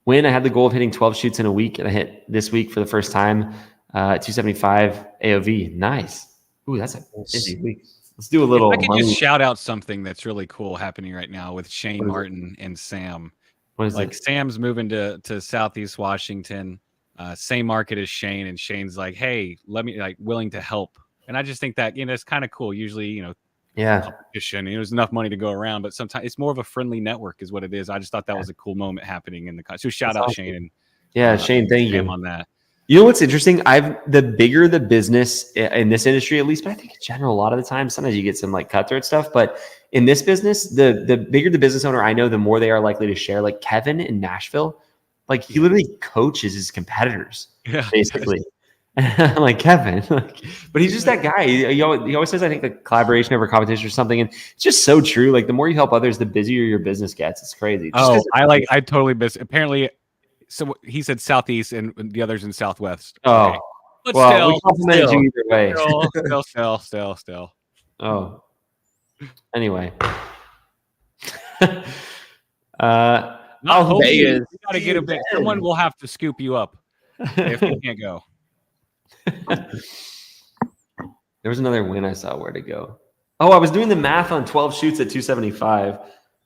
When I had the goal of hitting 12 shoots in a week and I hit this week for the first time, 275 AOV. Nice. Ooh, that's a busy week. Let's do a little. If I could just shout out something that's really cool happening right now with Shane Martin and Sam. What is like it? Sam's moving to Southeast Washington. Same market as Shane, and Shane's like, hey, let me willing to help. And I just think that, it's kind of cool. Usually, competition, there's enough money to go around, but sometimes it's more of a friendly network is what it is. I just thought that was a cool moment happening in the so shout out awesome. Shane. And Shane, thank you on that. You know what's interesting? The bigger the business in this industry, at least, but I think in general, a lot of the time, sometimes you get some like cutthroat stuff, but in this business, the bigger the business owner I know, the more they are likely to share. Like Kevin in Nashville, like he literally coaches his competitors, basically. I'm like, Kevin, but he's just that guy. He always says, I think the collaboration over competition or something. And it's just so true. Like the more you help others, the busier your business gets. It's crazy. I totally miss. Apparently, so he said Southeast and the others in Southwest. Oh, okay. But well, we complimented you either way. Still. Oh, anyway. Vegas. You gotta get a bit. Someone will have to scoop you up if you can't go. There was another win I saw. Where to go? Oh, I was doing the math on 12 shoots at 275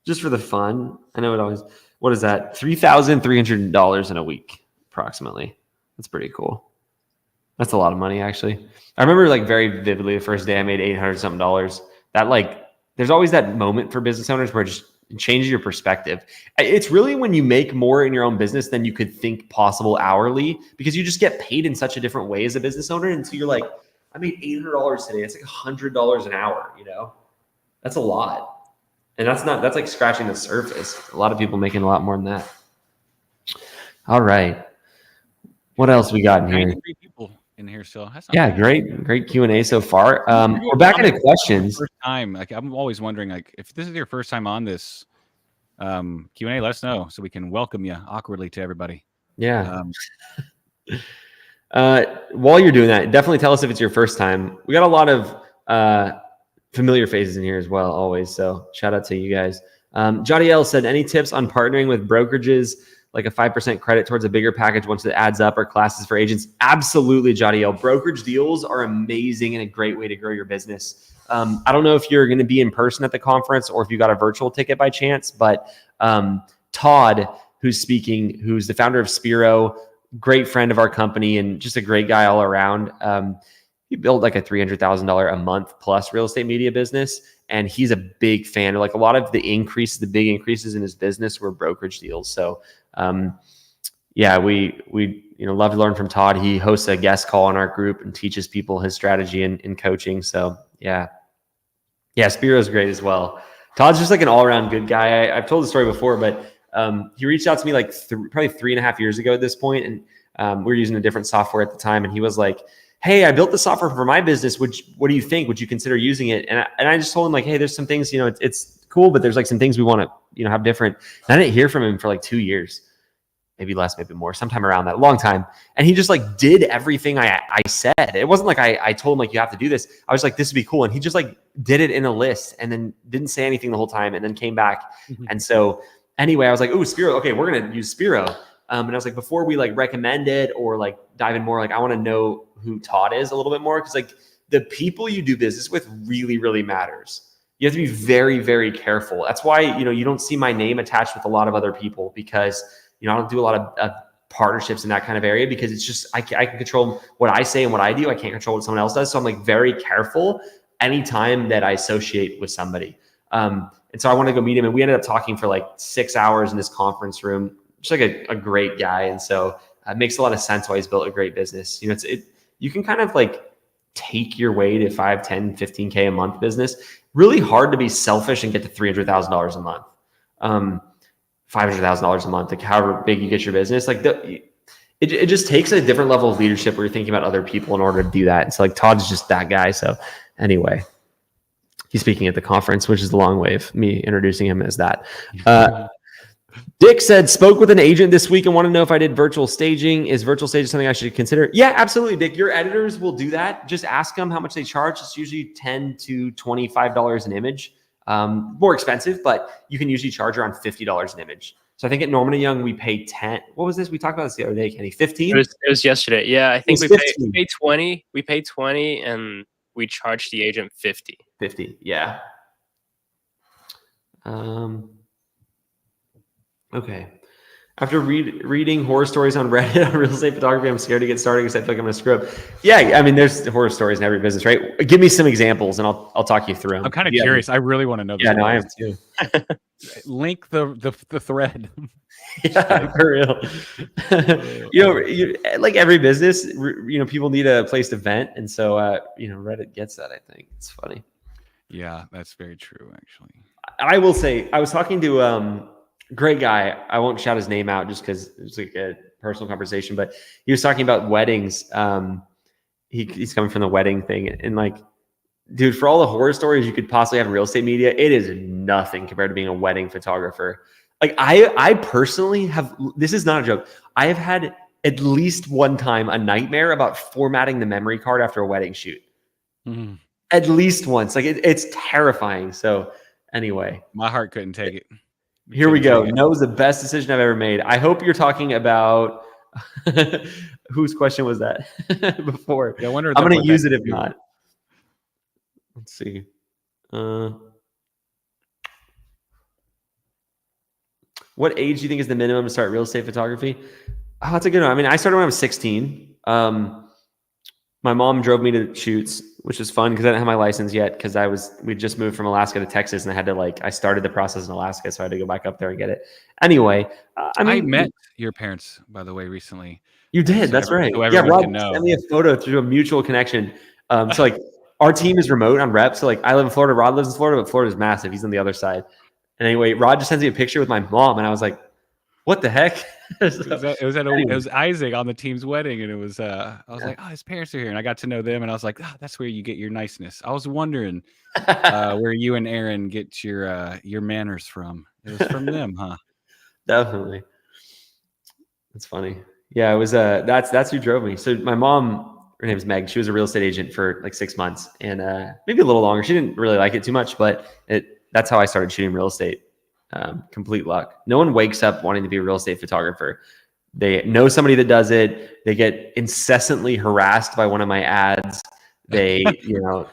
just for the fun. I know it always. What is that? $3,300 in a week, approximately. That's pretty cool. That's a lot of money, actually. I remember like very vividly the first day I made $800 something. That there's always that moment for business owners where it just changes your perspective. It's really when you make more in your own business than you could think possible hourly, because you just get paid in such a different way as a business owner. And so you're like, I made $800 today. It's like $100 an hour, That's a lot. And that's like scratching the surface. A lot of people making a lot more than that. All right. What else we got in here? 93 people in here still. That's not Yeah, bad. great Q&A so far. We're back into questions. First time, like I'm always wondering, like if this is your first time on this Q&A, let us know so we can welcome you awkwardly to everybody. Yeah. While you're doing that, definitely tell us if it's your first time. We got a lot of familiar faces in here as well, always. So shout out to you guys. Jadiel said, any tips on partnering with brokerages, like a 5% credit towards a bigger package once it adds up, or classes for agents? Absolutely, Jadiel. Brokerage deals are amazing and a great way to grow your business. I don't know if you're going to be in person at the conference or if you got a virtual ticket by chance, but Todd, who's speaking, who's the founder of Spiro, great friend of our company and just a great guy all around. He built like a $300,000 a month plus real estate media business. And he's a big fan. Like a lot of the big increases in his business were brokerage deals. So yeah, we love to learn from Todd. He hosts a guest call on our group and teaches people his strategy in coaching. So yeah, Spiro's great as well. Todd's just like an all around good guy. I've told the story before, but he reached out to me like probably 3.5 years ago at this point, and we were using a different software at the time. And he was like, hey, I built the software for my business. What do you think? Would you consider using it? And I just told him like, hey, there's some things, it's cool, but there's like some things we want to, have different. And I didn't hear from him for like 2 years, maybe less, maybe more, sometime around that, long time. And he just like did everything I said. It wasn't like I told him like, you have to do this. I was like, this would be cool. And he just like did it in a list and then didn't say anything the whole time and then came back. Mm-hmm. And so anyway, I was like, ooh, Spiro. Okay, we're going to use Spiro. And I was like, before we like recommend it or like dive in more, like I want to know who Todd is a little bit more. Cause like the people you do business with really, really matters. You have to be very, very careful. That's why, you don't see my name attached with a lot of other people because, I don't do a lot of partnerships in that kind of area because it's just, I can control what I say and what I do. I can't control what someone else does. So I'm like very careful anytime that I associate with somebody. And so I want to go meet him. And we ended up talking for like 6 hours in this conference room. Just like a great guy. And so it makes a lot of sense why he's built a great business. You can kind of like take your way to 5, 10, 15K a month business. Really hard to be selfish and get to $300,000 a month. $500,000 a month, like however big you get your business, like it just takes a different level of leadership where you're thinking about other people in order to do that. And so like Todd's just that guy. So anyway, he's speaking at the conference, which is the long way of me introducing him as that. Dick said, spoke with an agent this week and want to know if I did virtual staging. Is virtual staging something I should consider? Yeah, absolutely, Dick. Your editors will do that. Just ask them how much they charge. It's usually $10 to $25 an image. More expensive, but you can usually charge around $50 an image. So I think at Norman & Young, we pay 10. What was this? We talked about this the other day, Kenny. 15? It was yesterday. Yeah, I think we paid 20. We paid 20 and we charged the agent 50. 50, yeah. Okay. After reading horror stories on Reddit on real estate photography, I'm scared to get started because I feel like I'm going to screw up. Yeah, I mean, there's horror stories in every business, right? Give me some examples and I'll talk you through them. I'm kind of curious. I really want to know. Yeah, no, I am too. Link the thread. Yeah, for real. Like every business, people need a place to vent, and so Reddit gets that. I think it's funny. Yeah, that's very true. Actually, I will say I was talking to great guy. I won't shout his name out just because it's like a personal conversation, but he was talking about weddings. He's coming from the wedding thing, and like, dude, for all the horror stories you could possibly have in real estate media, it is nothing compared to being a wedding photographer. Like I personally have, this is not a joke. I have had at least one time a nightmare about formatting the memory card after a wedding shoot. Mm-hmm. At least once. Like it's terrifying. So anyway, my heart couldn't take it. Here we go. No, it was the best decision I've ever made. I hope you're talking about whose question was that before? Yeah, I wonder. I'm going to use it if not. Let's see. What age do you think is the minimum to start real estate photography? Oh, that's a good one. I mean, I started when I was 16. My mom drove me to shoots, which is fun because I didn't have my license yet because we just moved from Alaska to Texas and I had to I started the process in Alaska, so I had to go back up there and get it. Anyway, I met your parents, by the way, recently. You did, so that's right. So yeah, Rob sent me a photo through a mutual connection. So our team is remote on REPP. So I live in Florida, Rod lives in Florida, but Florida's massive. He's on the other side. And anyway, Rod just sends me a picture with my mom, and I was like, What the heck? It was Isaac on the team's wedding, and it was I was like, oh, his parents are here, and I got to know them, and I was like, oh, that's where you get your niceness. I was wondering where you and Aaron get your manners from. It was from them, huh? Definitely. That's funny. Yeah, it was that's who drove me. So my mom, her name is Meg. She was a real estate agent for like 6 months and maybe a little longer. She didn't really like it too much, but that's how I started shooting real estate. Complete luck. No one wakes up wanting to be a real estate photographer. They know somebody that does it. They get incessantly harassed by one of my ads. They,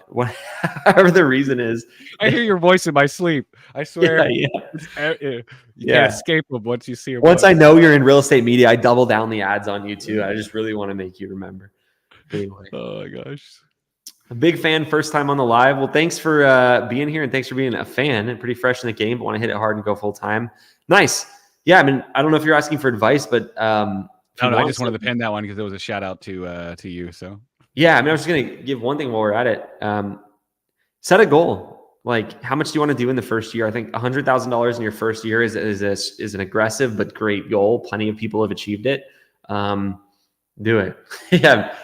whatever the reason is. I hear your voice in my sleep. I swear. Yeah. You can't escape them once you see them. Once I know you're in real estate media, I double down the ads on you too. I just really want to make you remember. Anyway. Oh my gosh. A big fan, first time on the live. Well, thanks for being here and thanks for being a fan and pretty fresh in the game, but want to hit it hard and go full time. Nice. Yeah, I mean, I don't know if you're asking for advice, but no, I just wanted to pin that one because it was a shout out to you. So yeah, I mean, I was just gonna give one thing while we're at it. Set a goal. Like, how much do you want to do in the first year? I think $100,000 in your first year is an aggressive but great goal. Plenty of people have achieved it. Do it. Yeah,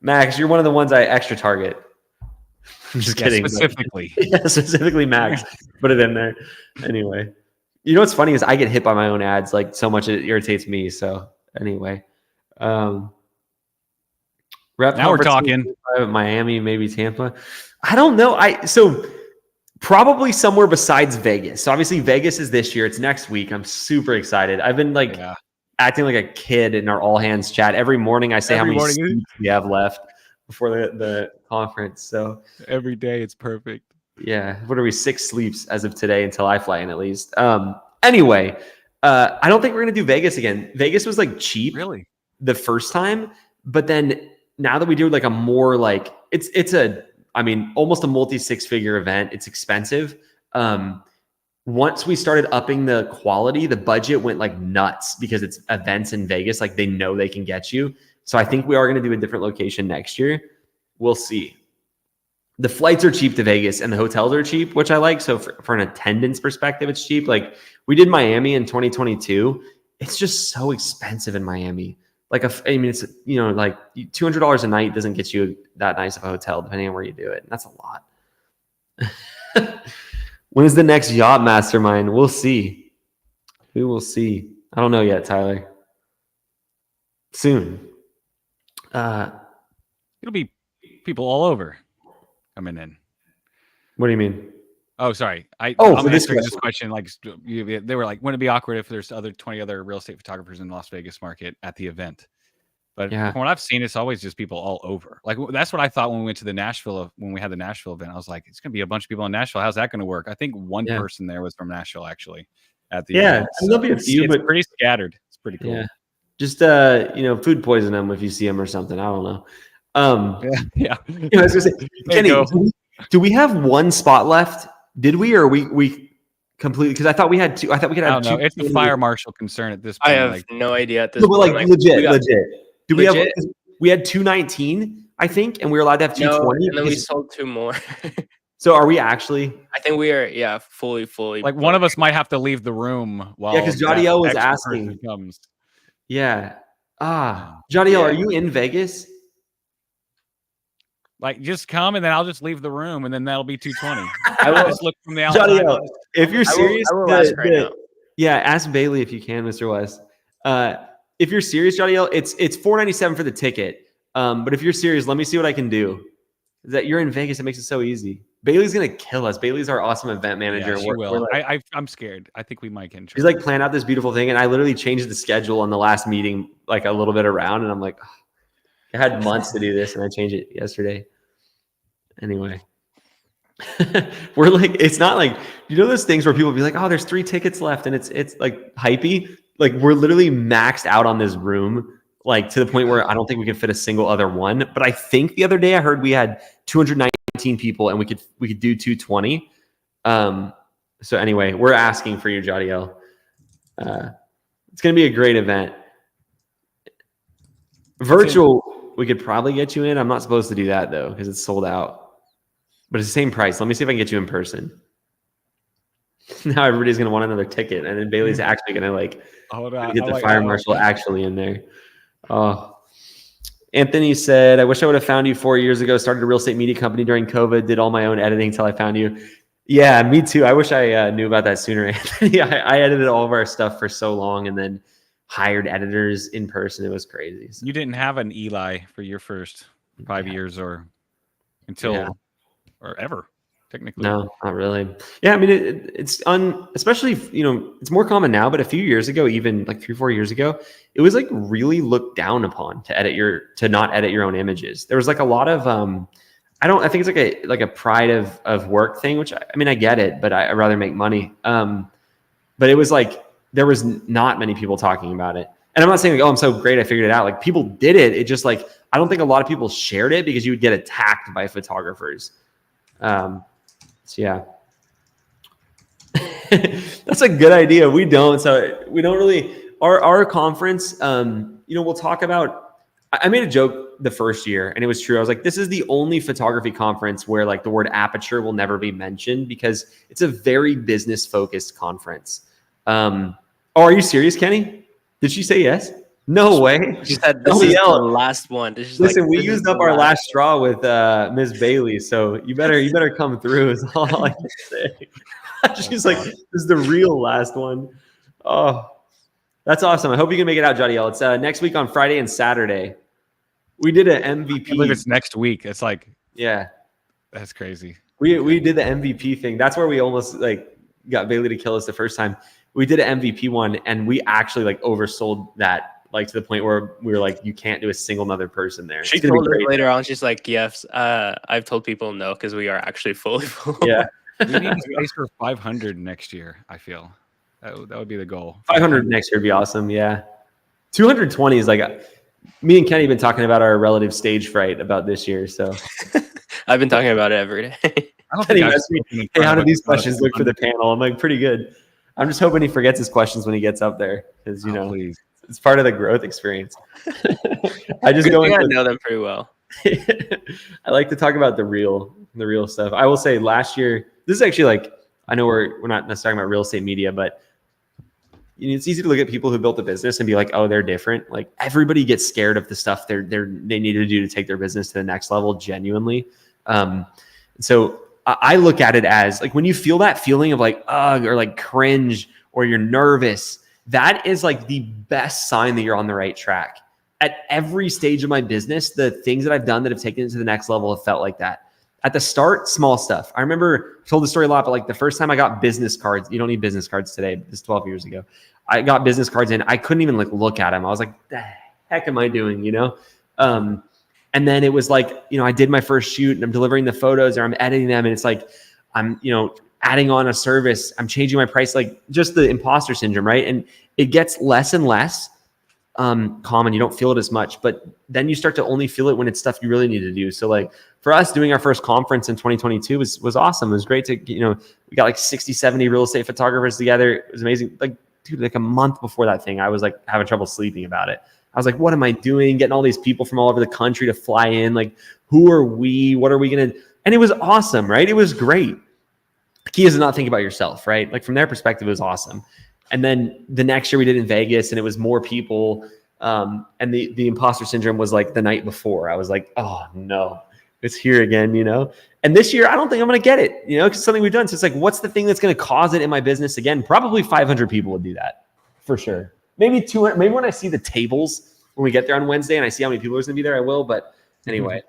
Max, you're one of the ones I extra target. I'm just kidding. Specifically. Specifically Max. Put it in there. Anyway. You know what's funny is I get hit by my own ads like so much it irritates me. So anyway. Now we're talking. Miami, maybe Tampa. I don't know. So probably somewhere besides Vegas. So obviously Vegas is this year. It's next week. I'm super excited. I've been acting like a kid in our all hands chat. Every morning I say how many sleeps we have left before the conference. So every day it's perfect. Yeah. What are we? 6 sleeps as of today until I fly in at least. Anyway, I don't think we're going to do Vegas again. Vegas was like cheap the first time, but then now that we do like a more like almost a multi 6-figure event, it's expensive. Once we started upping the quality, the budget went like nuts because it's events in Vegas. Like they know they can get you. So I think we are going to do a different location next year. We'll see. The flights are cheap to Vegas and the hotels are cheap, which I like. So for an attendance perspective, it's cheap. Like we did Miami in 2022. It's just so expensive in Miami. Like, it's, like $200 a night doesn't get you that nice of a hotel, depending on where you do it. And that's a lot. When is the next yacht mastermind? We'll see. We will see. I don't know yet, Tyler. Soon. It'll be people all over coming in. What do you mean? Oh, sorry. I'm answering this question. Like they were like, wouldn't it be awkward if there's 20 other real estate photographers in the Las Vegas market at the event? But from what I've seen, it's always just people all over. Like that's what I thought when we went to when we had the Nashville event. I was like, it's gonna be a bunch of people in Nashville. How's that gonna work? I think one person there was from Nashville actually at the event. So there'll be a few, but pretty scattered. It's pretty cool. Yeah. Just food poison them if you see them or something. I don't know. I was gonna say, Kenny, do we have one spot left? Did we, or we completely? Because I thought we had 2. I thought we could have 2. It's a fire marshal concern at this point. I have no idea at this point. Like legit. Do we have? We had 219, I think, and we were allowed to have 220. And then we sold 2 more. So are we actually? I think we are. Fully. Like one of us might have to leave the room while. Yeah, because Jadiel was asking. Comes. Yeah. Jadiel, are you in Vegas? Like, just come and then I'll just leave the room and then that'll be 220. I will just look from the outside. Jadiel, if you're serious, I will ask right now. Yeah, ask Bailey if you can, Mr. West. If you're serious, Jadiel, it's $497 for the ticket. But if you're serious, let me see what I can do. That you're in Vegas, it makes it so easy. Bailey's gonna kill us. Bailey's our awesome event manager. Yeah, she will. Like, I'm scared. I think we might get in trouble. She's like planned out this beautiful thing, and I literally changed the schedule on the last meeting, like a little bit around, and I'm like, oh, I had months to do this, and I changed it yesterday. Anyway, we're like, it's not like, those things where people be like, oh, there's 3 tickets left, and it's like hypey. Like we're literally maxed out on this room, like to the point where I don't think we can fit a single other one. But I think the other day I heard we had 219 people, and we could do 220. So anyway, we're asking for you, Jadiel. It's gonna be a great event. Virtual, we could probably get you in. I'm not supposed to do that though because it's sold out. But it's the same price. Let me see if I can get you in person. Now everybody's gonna want another ticket, and then Bailey's actually gonna like Hold on. get the fire marshal actually in there. Oh. Anthony said, I wish I would have found you 4 years ago. Started a real estate media company during COVID. Did all my own editing until I found you. Yeah, me too. I wish I knew about that sooner, Anthony. I edited all of our stuff for so long and then hired editors in person. It was crazy. So, You didn't have an Eli for your first 5 years or until or ever, technically. No, not really. Yeah, I mean, it's especially, it's more common now, but a few years ago, even like 3-4 years ago, it was like really looked down upon to not edit your own images. There was like a lot of, I think it's like a pride of work thing, which I mean, I get it, but I'd rather make money. But it was like, there was not many people talking about it. And I'm not saying like, oh, I'm so great, I figured it out. Like people did it. It just like, I don't think a lot of people shared it because you would get attacked by photographers. So yeah, that's a good idea. We don't really, our conference, we'll talk about, I made a joke the first year and it was true. I was like, this is the only photography conference where like the word aperture will never be mentioned because it's a very business focused conference. Oh, are you serious, Kenny? Did she say yes? No way. She said this is the last one. Listen, we used up our last straw with Ms. Bailey, so you better come through is all I can say. She's like, this is the real last one. Oh, that's awesome. I hope you can make it out, Jadiel. It's next week on Friday and Saturday. We did an MVP. I believe it's next week. It's like, yeah, that's crazy. We did the MVP thing. That's where we almost like got Bailey to kill us the first time. We did an MVP one, and we actually like oversold that. Like to the point where we were like, you can't do a single other person there. She told us later on, she's like, yes, I've told people no because we are actually fully full. Yeah. We need space for 500 next year, I feel. That would be the goal. 500 next year would be awesome, yeah. 220 is like, me and Kenny have been talking about our relative stage fright about this year, so. I've been talking about it every day. I don't think hey, how do these questions look for the panel? I'm like, pretty good. I'm just hoping he forgets his questions when he gets up there because, please. It's part of the growth experience. I just go into, I know them pretty well. I like to talk about the real stuff. I will say last year, this is actually like, I know we're not necessarily talking about real estate media, but it's easy to look at people who built a business and be like, oh, they're different. Like everybody gets scared of the stuff they need to do to take their business to the next level genuinely. So I look at it as like when you feel that feeling of like, ugh, or like cringe, or you're nervous, that is like the best sign that you're on the right track. At every stage of my business, the things that I've done that have taken it to the next level have felt like that. At the start, small stuff. I remember, I told the story a lot, but like the first time I got business cards, you don't need business cards today, but this is 12 years ago. I got business cards in, I couldn't even like look at them. I was like, the heck am I doing, And then it was like, I did my first shoot and I'm delivering the photos or I'm editing them. And it's like, I'm, adding on a service, I'm changing my price, like just the imposter syndrome, right? And it gets less and less common. You don't feel it as much, but then you start to only feel it when it's stuff you really need to do. So like for us doing our first conference in 2022 was awesome. It was great to, we got like 60, 70 real estate photographers together. It was amazing. Like, dude, like a month before that thing, I was like having trouble sleeping about it. I was like, what am I doing? Getting all these people from all over the country to fly in. Like, who are we? What are we going to, and it was awesome, right? It was great. The key is to not think about yourself, right? Like from their perspective, it was awesome. And then the next year we did in Vegas and it was more people. And the imposter syndrome was like the night before. I was like, oh no, it's here again, And this year, I don't think I'm going to get it, because it's something we've done. So it's like, what's the thing that's going to cause it in my business again? Probably 500 people would do that for sure. Maybe 200. Maybe when I see the tables, when we get there on Wednesday and I see how many people are going to be there, I will. But anyway,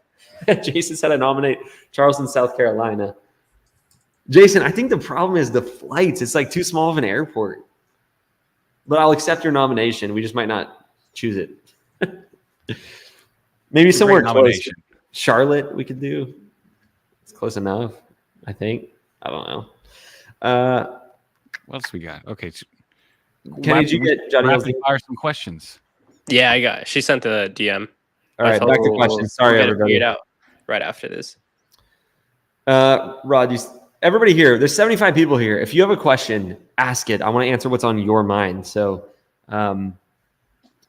Jason said I nominate Charleston, South Carolina. Jason, I think the problem is the flights. It's like too small of an airport. But I'll accept your nomination. We just might not choose it. Maybe somewhere close. Charlotte, we could do. It's close enough, I think. I don't know. What else we got? Okay. Kenny, did you get Johnny? Fire some questions. Yeah, I got it. She sent the DM. All right, back to questions. Sorry, everybody. It out right after this. Rod, everybody here, there's 75 people here. If you have a question, ask it. I want to answer what's on your mind. So, and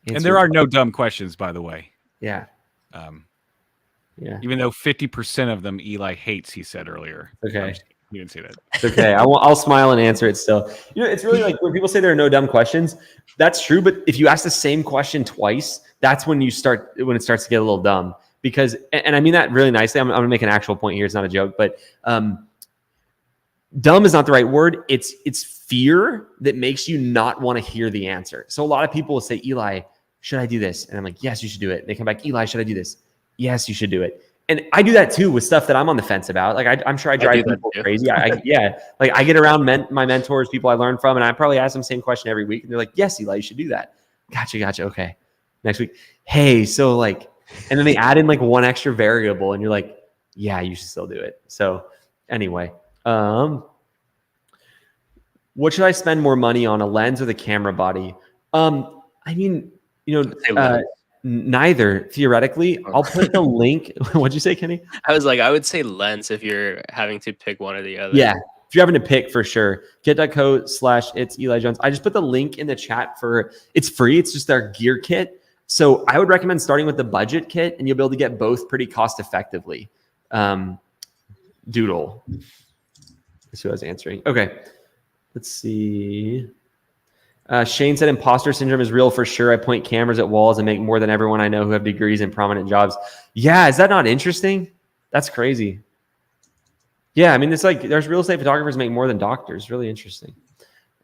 there are no dumb questions, by the way. Yeah. Yeah. Even though 50% of them Eli hates, he said earlier. Okay. You didn't see that. It's okay. I'll smile and answer it still. You know, it's really like when people say there are no dumb questions, that's true. But if you ask the same question twice, that's when it starts to get a little dumb. Because, and I mean that really nicely. I'm going to make an actual point here. It's not a joke, but dumb is not the right word. It's fear that makes you not want to hear the answer. So a lot of people will say, Eli, should I do this? And I'm like, yes, you should do it. And they come back, Eli, should I do this? Yes, you should do it. And I do that too with stuff that I'm on the fence about. Like I'm sure I drive people crazy. I get around my mentors, people I learn from, and I probably ask them the same question every week. And they're like, yes, Eli, you should do that. Gotcha. Okay. Next week. Hey, so like, and then they add in like one extra variable and you're like, yeah, you should still do it. So anyway, what should I spend more money on, a lens or the camera body? I mean, you know, neither, theoretically. I'll put the link. What'd you say, Kenny? I was like, I would say lens if you're having to pick one or the other. Yeah, if you're having to pick, for sure. Kit.co/it's Eli Jones. I just put the link in the chat it's free. It's just our gear kit. So I would recommend starting with the budget kit, and you'll be able to get both pretty cost effectively. Doodle. That's who I was answering. Okay, let's see. Shane said imposter syndrome is real for sure. I point cameras at walls and make more than everyone I know who have degrees and prominent jobs. Yeah, is that not interesting? That's crazy. Yeah, I mean, it's like there's real estate photographers make more than doctors. Really interesting.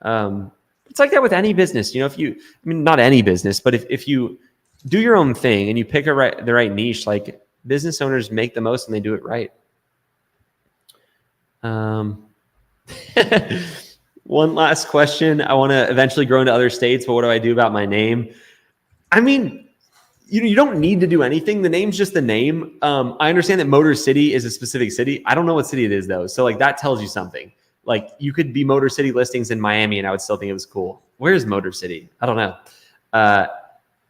It's like that with any business. You know, not any business, but if you do your own thing and you pick the right niche, like business owners make the most and they do it right. One last question. I want to eventually grow into other states, but what do I do about my name? I mean, you don't need to do anything. The name's just the name. I understand that Motor City is a specific city. I don't know what city it is though. So like that tells you something. Like you could be Motor City listings in Miami and I would still think it was cool. Where's Motor City? I don't know.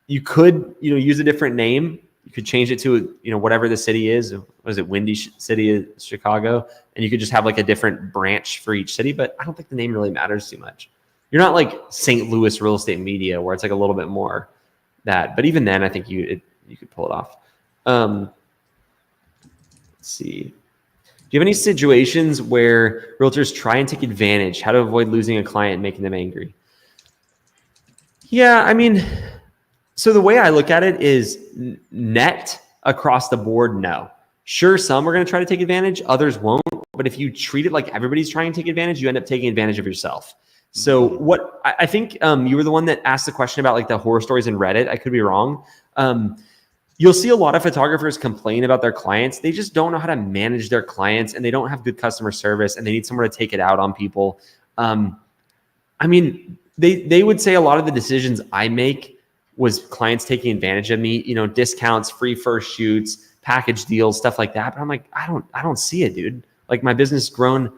You could, use a different name. You could change it to, whatever the city is. What is it? Windy City, Chicago. And you could just have like a different branch for each city. But I don't think the name really matters too much. You're not like St. Louis Real Estate Media where it's like a little bit more that. But even then, I think you could pull it off. Let's see. Do you have any situations where realtors try and take advantage? How to avoid losing a client and making them angry? Yeah, I mean, so the way I look at it is net across the board, no. Sure, some are going to try to take advantage, others won't. But if you treat it like everybody's trying to take advantage, you end up taking advantage of yourself. So what I think you were the one that asked the question about like the horror stories in Reddit. I could be wrong. You'll see a lot of photographers complain about their clients. They just don't know how to manage their clients and they don't have good customer service and they need someone to take it out on people. I mean, they would say a lot of the decisions I make was clients taking advantage of me, discounts, free first shoots, package deals, stuff like that. But I'm like, I don't see it, dude. Like my business grown,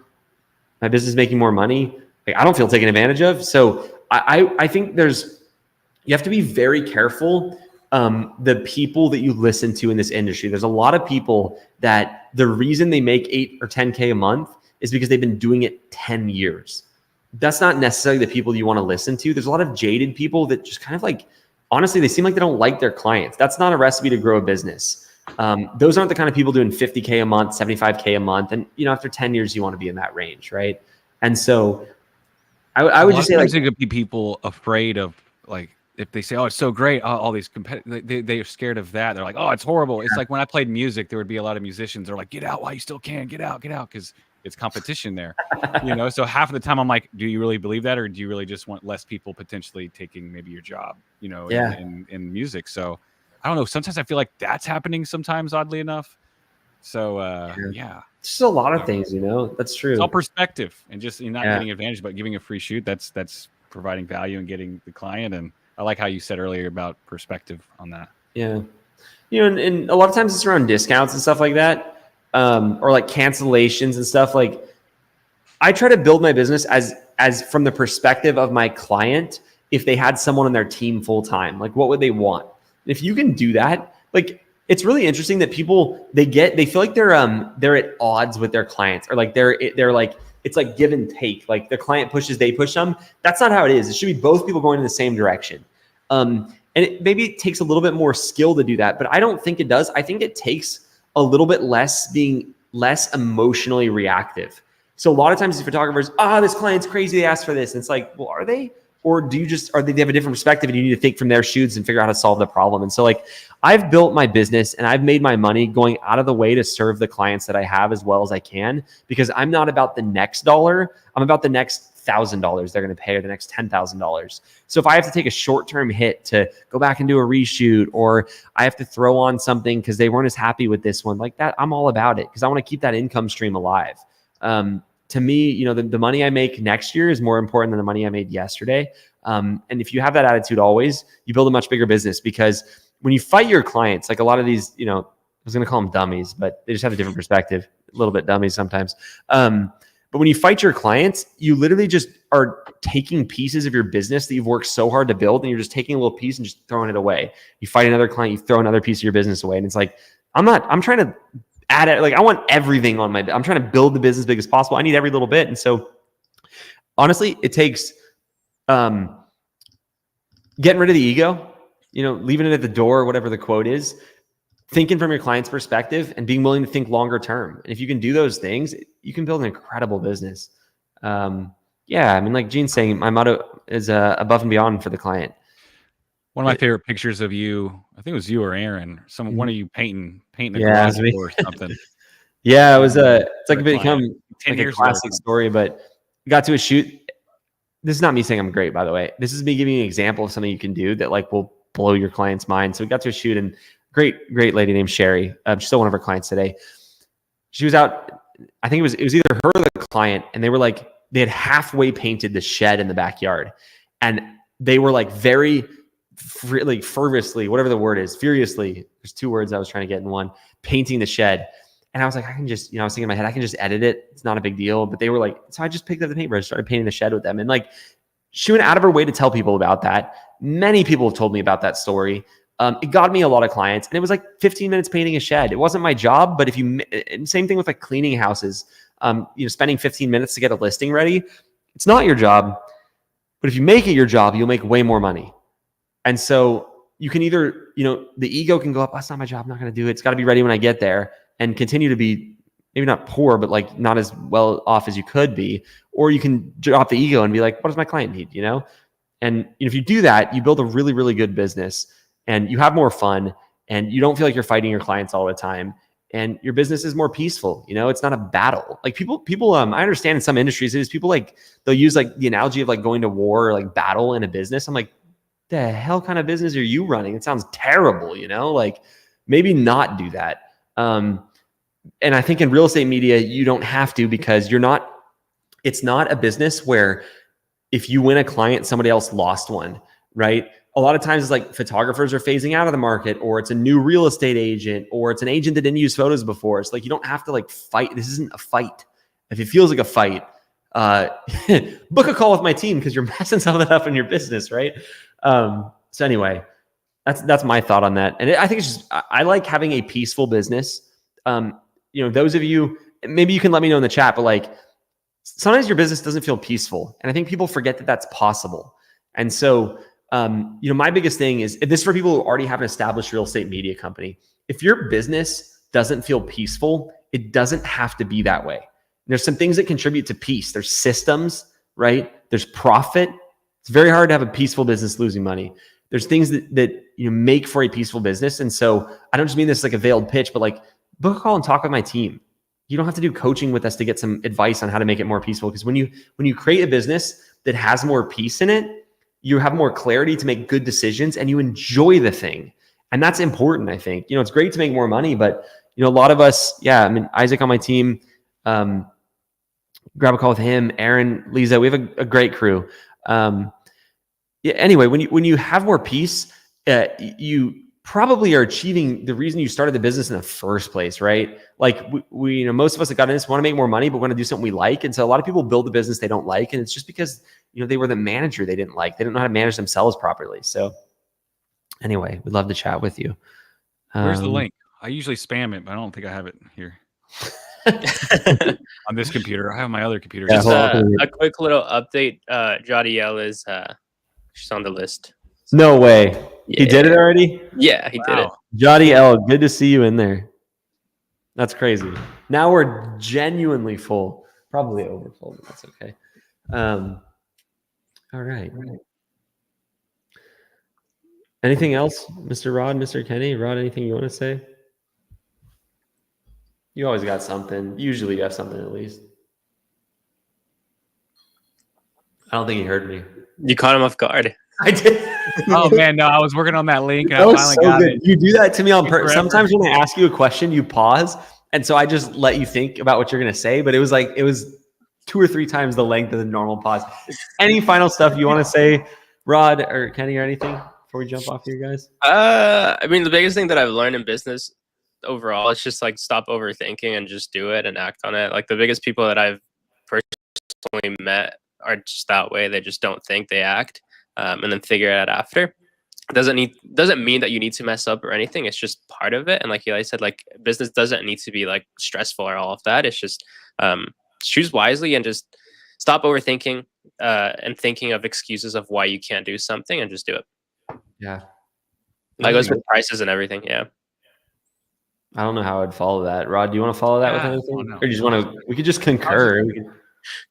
my business making more money. Like I don't feel taken advantage of. So I think you have to be very careful. The people that you listen to in this industry, there's a lot of people that the reason they make 8 or 10K a month is because they've been doing it 10 years. That's not necessarily the people you want to listen to. There's a lot of jaded people that just kind of like, honestly, they seem like they don't like their clients. That's not a recipe to grow a business. Those aren't the kind of people doing 50K a month, 75K a month. And, after 10 years, you want to be in that range. Right. And so I would just say like, there could be people afraid of like, if they say, oh, it's so great, all these competitors, they're scared of that. They're like, oh, it's horrible. Yeah. It's like when I played music, there would be a lot of musicians. They're like, get out while you still can, get out. Cause it's competition there, So half of the time I'm like, do you really believe that? Or do you really just want less people potentially taking maybe your job, in music? So I don't know. Sometimes I feel like that's happening sometimes, oddly enough. So yeah. It's just a lot of things, that's true. It's all perspective and just not getting advantage, but giving a free shoot. That's providing value and getting the client. And I like how you said earlier about perspective on that. Yeah. And a lot of times it's around discounts and stuff like that. Or like cancellations and stuff. Like I try to build my business as from the perspective of my client. If they had someone on their team full time, like what would they want? If you can do that, like it's really interesting that people they feel like they're at odds with their clients, or like they're like it's like give and take. Like the client pushes, they push them. That's not how it is. It should be both people going in the same direction. And maybe it takes a little bit more skill to do that, but I don't think it does. I think it takes a little bit being less emotionally reactive. So a lot of times these photographers, this client's crazy, they asked for this. And it's like, well, are they? Or do you just, they have a different perspective and you need to think from their shoes and figure out how to solve the problem? And so like, I've built my business and I've made my money going out of the way to serve the clients that I have as well as I can, because I'm not about the next dollar. I'm about the next $1,000 they're going to pay, or the next $10,000. So if I have to take a short-term hit to go back and do a reshoot, or I have to throw on something because they weren't as happy with this one, like that, I'm all about it because I want to keep that income stream alive. To me, the money I make next year is more important than the money I made yesterday. And if you have that attitude always, you build a much bigger business, because when you fight your clients, like a lot of these, I was going to call them dummies, but they just have a different perspective, a little bit dummies sometimes. But when you fight your clients, you literally just are taking pieces of your business that you've worked so hard to build, and you're just taking a little piece and just throwing it away. You fight another client, you throw another piece of your business away. And it's like, I'm trying to add it. Like, I want everything I'm trying to build the business big as possible. I need every little bit. And so honestly, it takes getting rid of the ego, leaving it at the door, whatever the quote is, thinking from your client's perspective, and being willing to think longer term. And if you can do those things, you can build an incredible business. Like Gene's saying, my motto is above and beyond for the client. One of my favorite pictures of you, I think it was you or Aaron, one of you painting a garage door or something. Yeah, it was it's like become like a classic story, but got to a shoot. This is not me saying I'm great, by the way. This is me giving you an example of something you can do that like will blow your client's mind. So we got to a shoot, and great lady named Sherry. She's still one of our clients today. She was out. I think it was either her or the client, and they were like, they had halfway painted the shed in the backyard, and they were like very fervently, whatever the word is, furiously. There's two words I was trying to get in one. Painting the shed, and I was like, I can just, I was thinking in my head, I can just edit it. It's not a big deal. But they were like, so I just picked up the paintbrush, started painting the shed with them, and like, she went out of her way to tell people about that. Many people have told me about that story. It got me a lot of clients, and it was like 15 minutes painting a shed. It wasn't my job, but same thing with like cleaning houses, spending 15 minutes to get a listing ready. It's not your job, but if you make it your job, you'll make way more money. And so you can either, the ego can go up, that's not my job, I'm not going to do it. It's got to be ready when I get there, and continue to be maybe not poor, but like not as well off as you could be. Or you can drop the ego and be like, what does my client need? And if you do that, you build a really, really good business, and you have more fun, and you don't feel like you're fighting your clients all the time, and your business is more peaceful. It's not a battle. Like people, I understand in some industries it is, people like, they'll use like the analogy of like going to war or like battle in a business. I'm like, the hell kind of business are you running? It sounds terrible, like maybe not do that. And I think in real estate media, you don't have to, because it's not a business where if you win a client, somebody else lost one, right? A lot of times it's like photographers are phasing out of the market, or it's a new real estate agent, or it's an agent that didn't use photos before. It's like, you don't have to like fight. This isn't a fight. If it feels like a fight, book a call with my team, because you're messing some of that up in your business, right? So anyway, that's my thought on that. And I think it's just, I like having a peaceful business. Those of you, maybe you can let me know in the chat, but like, sometimes your business doesn't feel peaceful. And I think people forget that that's possible. And so, my biggest thing is, this is for people who already have an established real estate media company. If your business doesn't feel peaceful, it doesn't have to be that way. There's some things that contribute to peace. There's systems, right? There's profit. It's very hard to have a peaceful business losing money. There's things that make for a peaceful business. And so I don't just mean this like a veiled pitch, but like, book a call and talk with my team. You don't have to do coaching with us to get some advice on how to make it more peaceful. Because when you create a business that has more peace in it, you have more clarity to make good decisions, and you enjoy the thing. And that's important, I think. It's great to make more money, but a lot of us, Isaac on my team, grab a call with him, Aaron, Lisa, we have a great crew. Anyway, when you have more peace, you probably are achieving the reason you started the business in the first place, right? Like we most of us that got in this want to make more money, but want to do something we like. And so a lot of people build a business they don't like. And it's just because, they were the manager they didn't like. They didn't know how to manage themselves properly. So anyway, we'd love to chat with you. Where's the link? I usually spam it, but I don't think I have it here. On this computer. I have my other computer. Just a quick little update. Jadiel is she's on the list. No way. Yeah. He did it already? Yeah, he did it. Jody L, good to see you in there. That's crazy. Now we're genuinely full. Probably overfull, but that's okay. All right. Anything else, Mr. Rod, Mr. Kenny? Rod, anything you want to say? You always got something. Usually you have something at least. I don't think he heard me. You caught him off guard. I did. Oh man, no, I was working on that link and That I was finally so got good. it. You do that to me on purpose. Forever. Sometimes when I ask you a question, you pause. And so I just let you think about what you're going to say. But it was 2 or 3 times the length of the normal pause. Any final stuff you want to say, Rod or Kenny, or anything before we jump off here, guys? I mean, the biggest thing that I've learned in business overall is just like stop overthinking and just do it and act on it. Like the biggest people that I've personally met are just that way. They just don't think, they act, and then figure it out after. Doesn't mean that you need to mess up or anything. It's just part of it. And like Eli said, like business doesn't need to be like stressful or all of that. It's just choose wisely and just stop overthinking and thinking of excuses of why you can't do something, and just do it. Yeah. That goes with prices and everything. Yeah. I don't know how I'd follow that. Rod, do you want to follow that with anything? Or you just want to, we could just concur.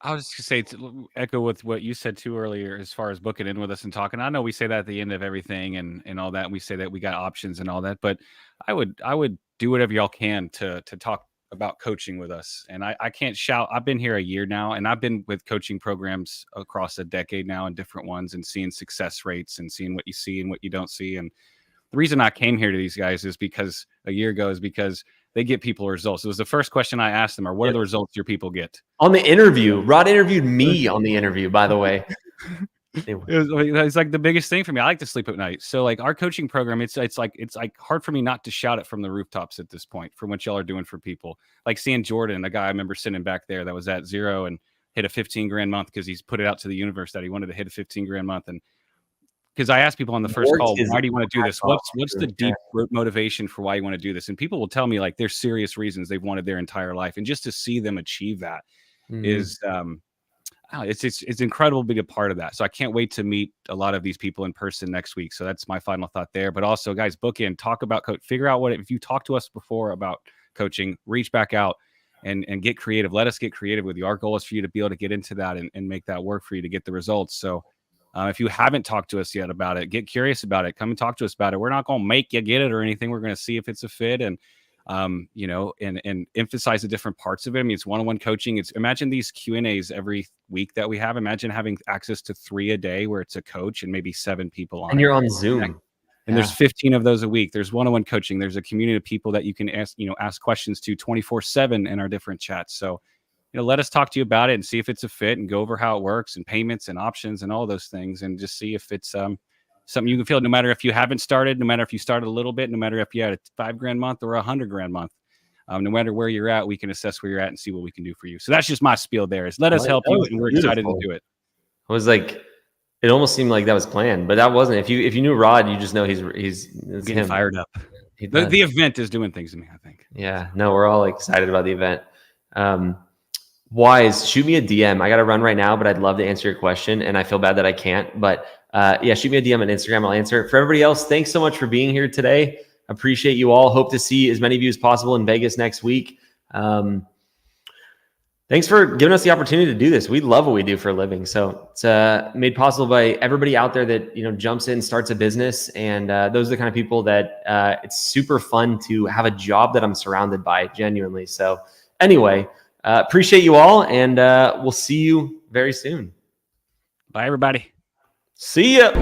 I was just gonna say, to echo with what you said too earlier, as far as booking in with us and talking. I know we say that at the end of everything and all that. We say that we got options and all that, but I would do whatever y'all can to talk about coaching with us. And I can't shout. I've been here a year now, and I've been with coaching programs across a decade now, and different ones, and seeing success rates and seeing what you see and what you don't see. And the reason I came here to these guys is because a year ago is because they get people results. It was the first question I asked them: what are the results your people get? On the interview, Rod interviewed me on the interview, by the way. It's like the biggest thing for me. I like to sleep at night. So like our coaching program, it's like hard for me not to shout it from the rooftops at this point from what y'all are doing for people. Like seeing Jordan, a guy I remember sitting back there that was at 0 and hit a 15 grand month because he's put it out to the universe that he wanted to hit a 15 grand month. And because I asked people on the first call, why do you want to do this? What's the deep root motivation for why you want to do this? And people will tell me like there's serious reasons they've wanted their entire life. And just to see them achieve that is it's incredible to be a part of that. So I can't wait to meet a lot of these people in person next week. So that's my final thought there. But also, guys, book in, talk about coach, figure out if you talked to us before about coaching, reach back out and get creative. Let us get creative with you. Our goal is for you to be able to get into that and make that work for you to get the results. So if you haven't talked to us yet about it, get curious about it. Come and talk to us about it. We're not going to make you get it or anything. We're going to see if it's a fit and emphasize the different parts of it. I mean, it's one-on-one coaching. Imagine these Q&As every week that we have. Imagine having access to 3 a day where it's a coach and maybe 7 people on. And you're on Zoom. And there's 15 of those a week. There's one-on-one coaching. There's a community of people that you can ask questions to 24/7 in our different chats. So, let us talk to you about it and see if it's a fit and go over how it works and payments and options and all those things and just see if it's something you can feel, no matter if you haven't started, no matter if you started a little bit, no matter if you had a 5 grand month or 100 grand month, no matter where you're at, we can assess where you're at and see what we can do for you. So that's just my spiel there is let us help you. And we're excited to do it. I was like, it almost seemed like that was planned, but that wasn't. If you knew Rod, you just know he's getting fired up. The event is doing things to me, I think. Yeah, no, we're all excited about the event. Wise, shoot me a DM. I got to run right now, but I'd love to answer your question. And I feel bad that I can't, but shoot me a DM on Instagram. I'll answer it. For everybody else, thanks so much for being here today. Appreciate you all. Hope to see as many of you as possible in Vegas next week. Thanks for giving us the opportunity to do this. We love what we do for a living. So it's made possible by everybody out there that, jumps in, starts a business. And those are the kind of people that it's super fun to have a job that I'm surrounded by, genuinely. So anyway, appreciate you all, and we'll see you very soon. Bye, everybody. See ya.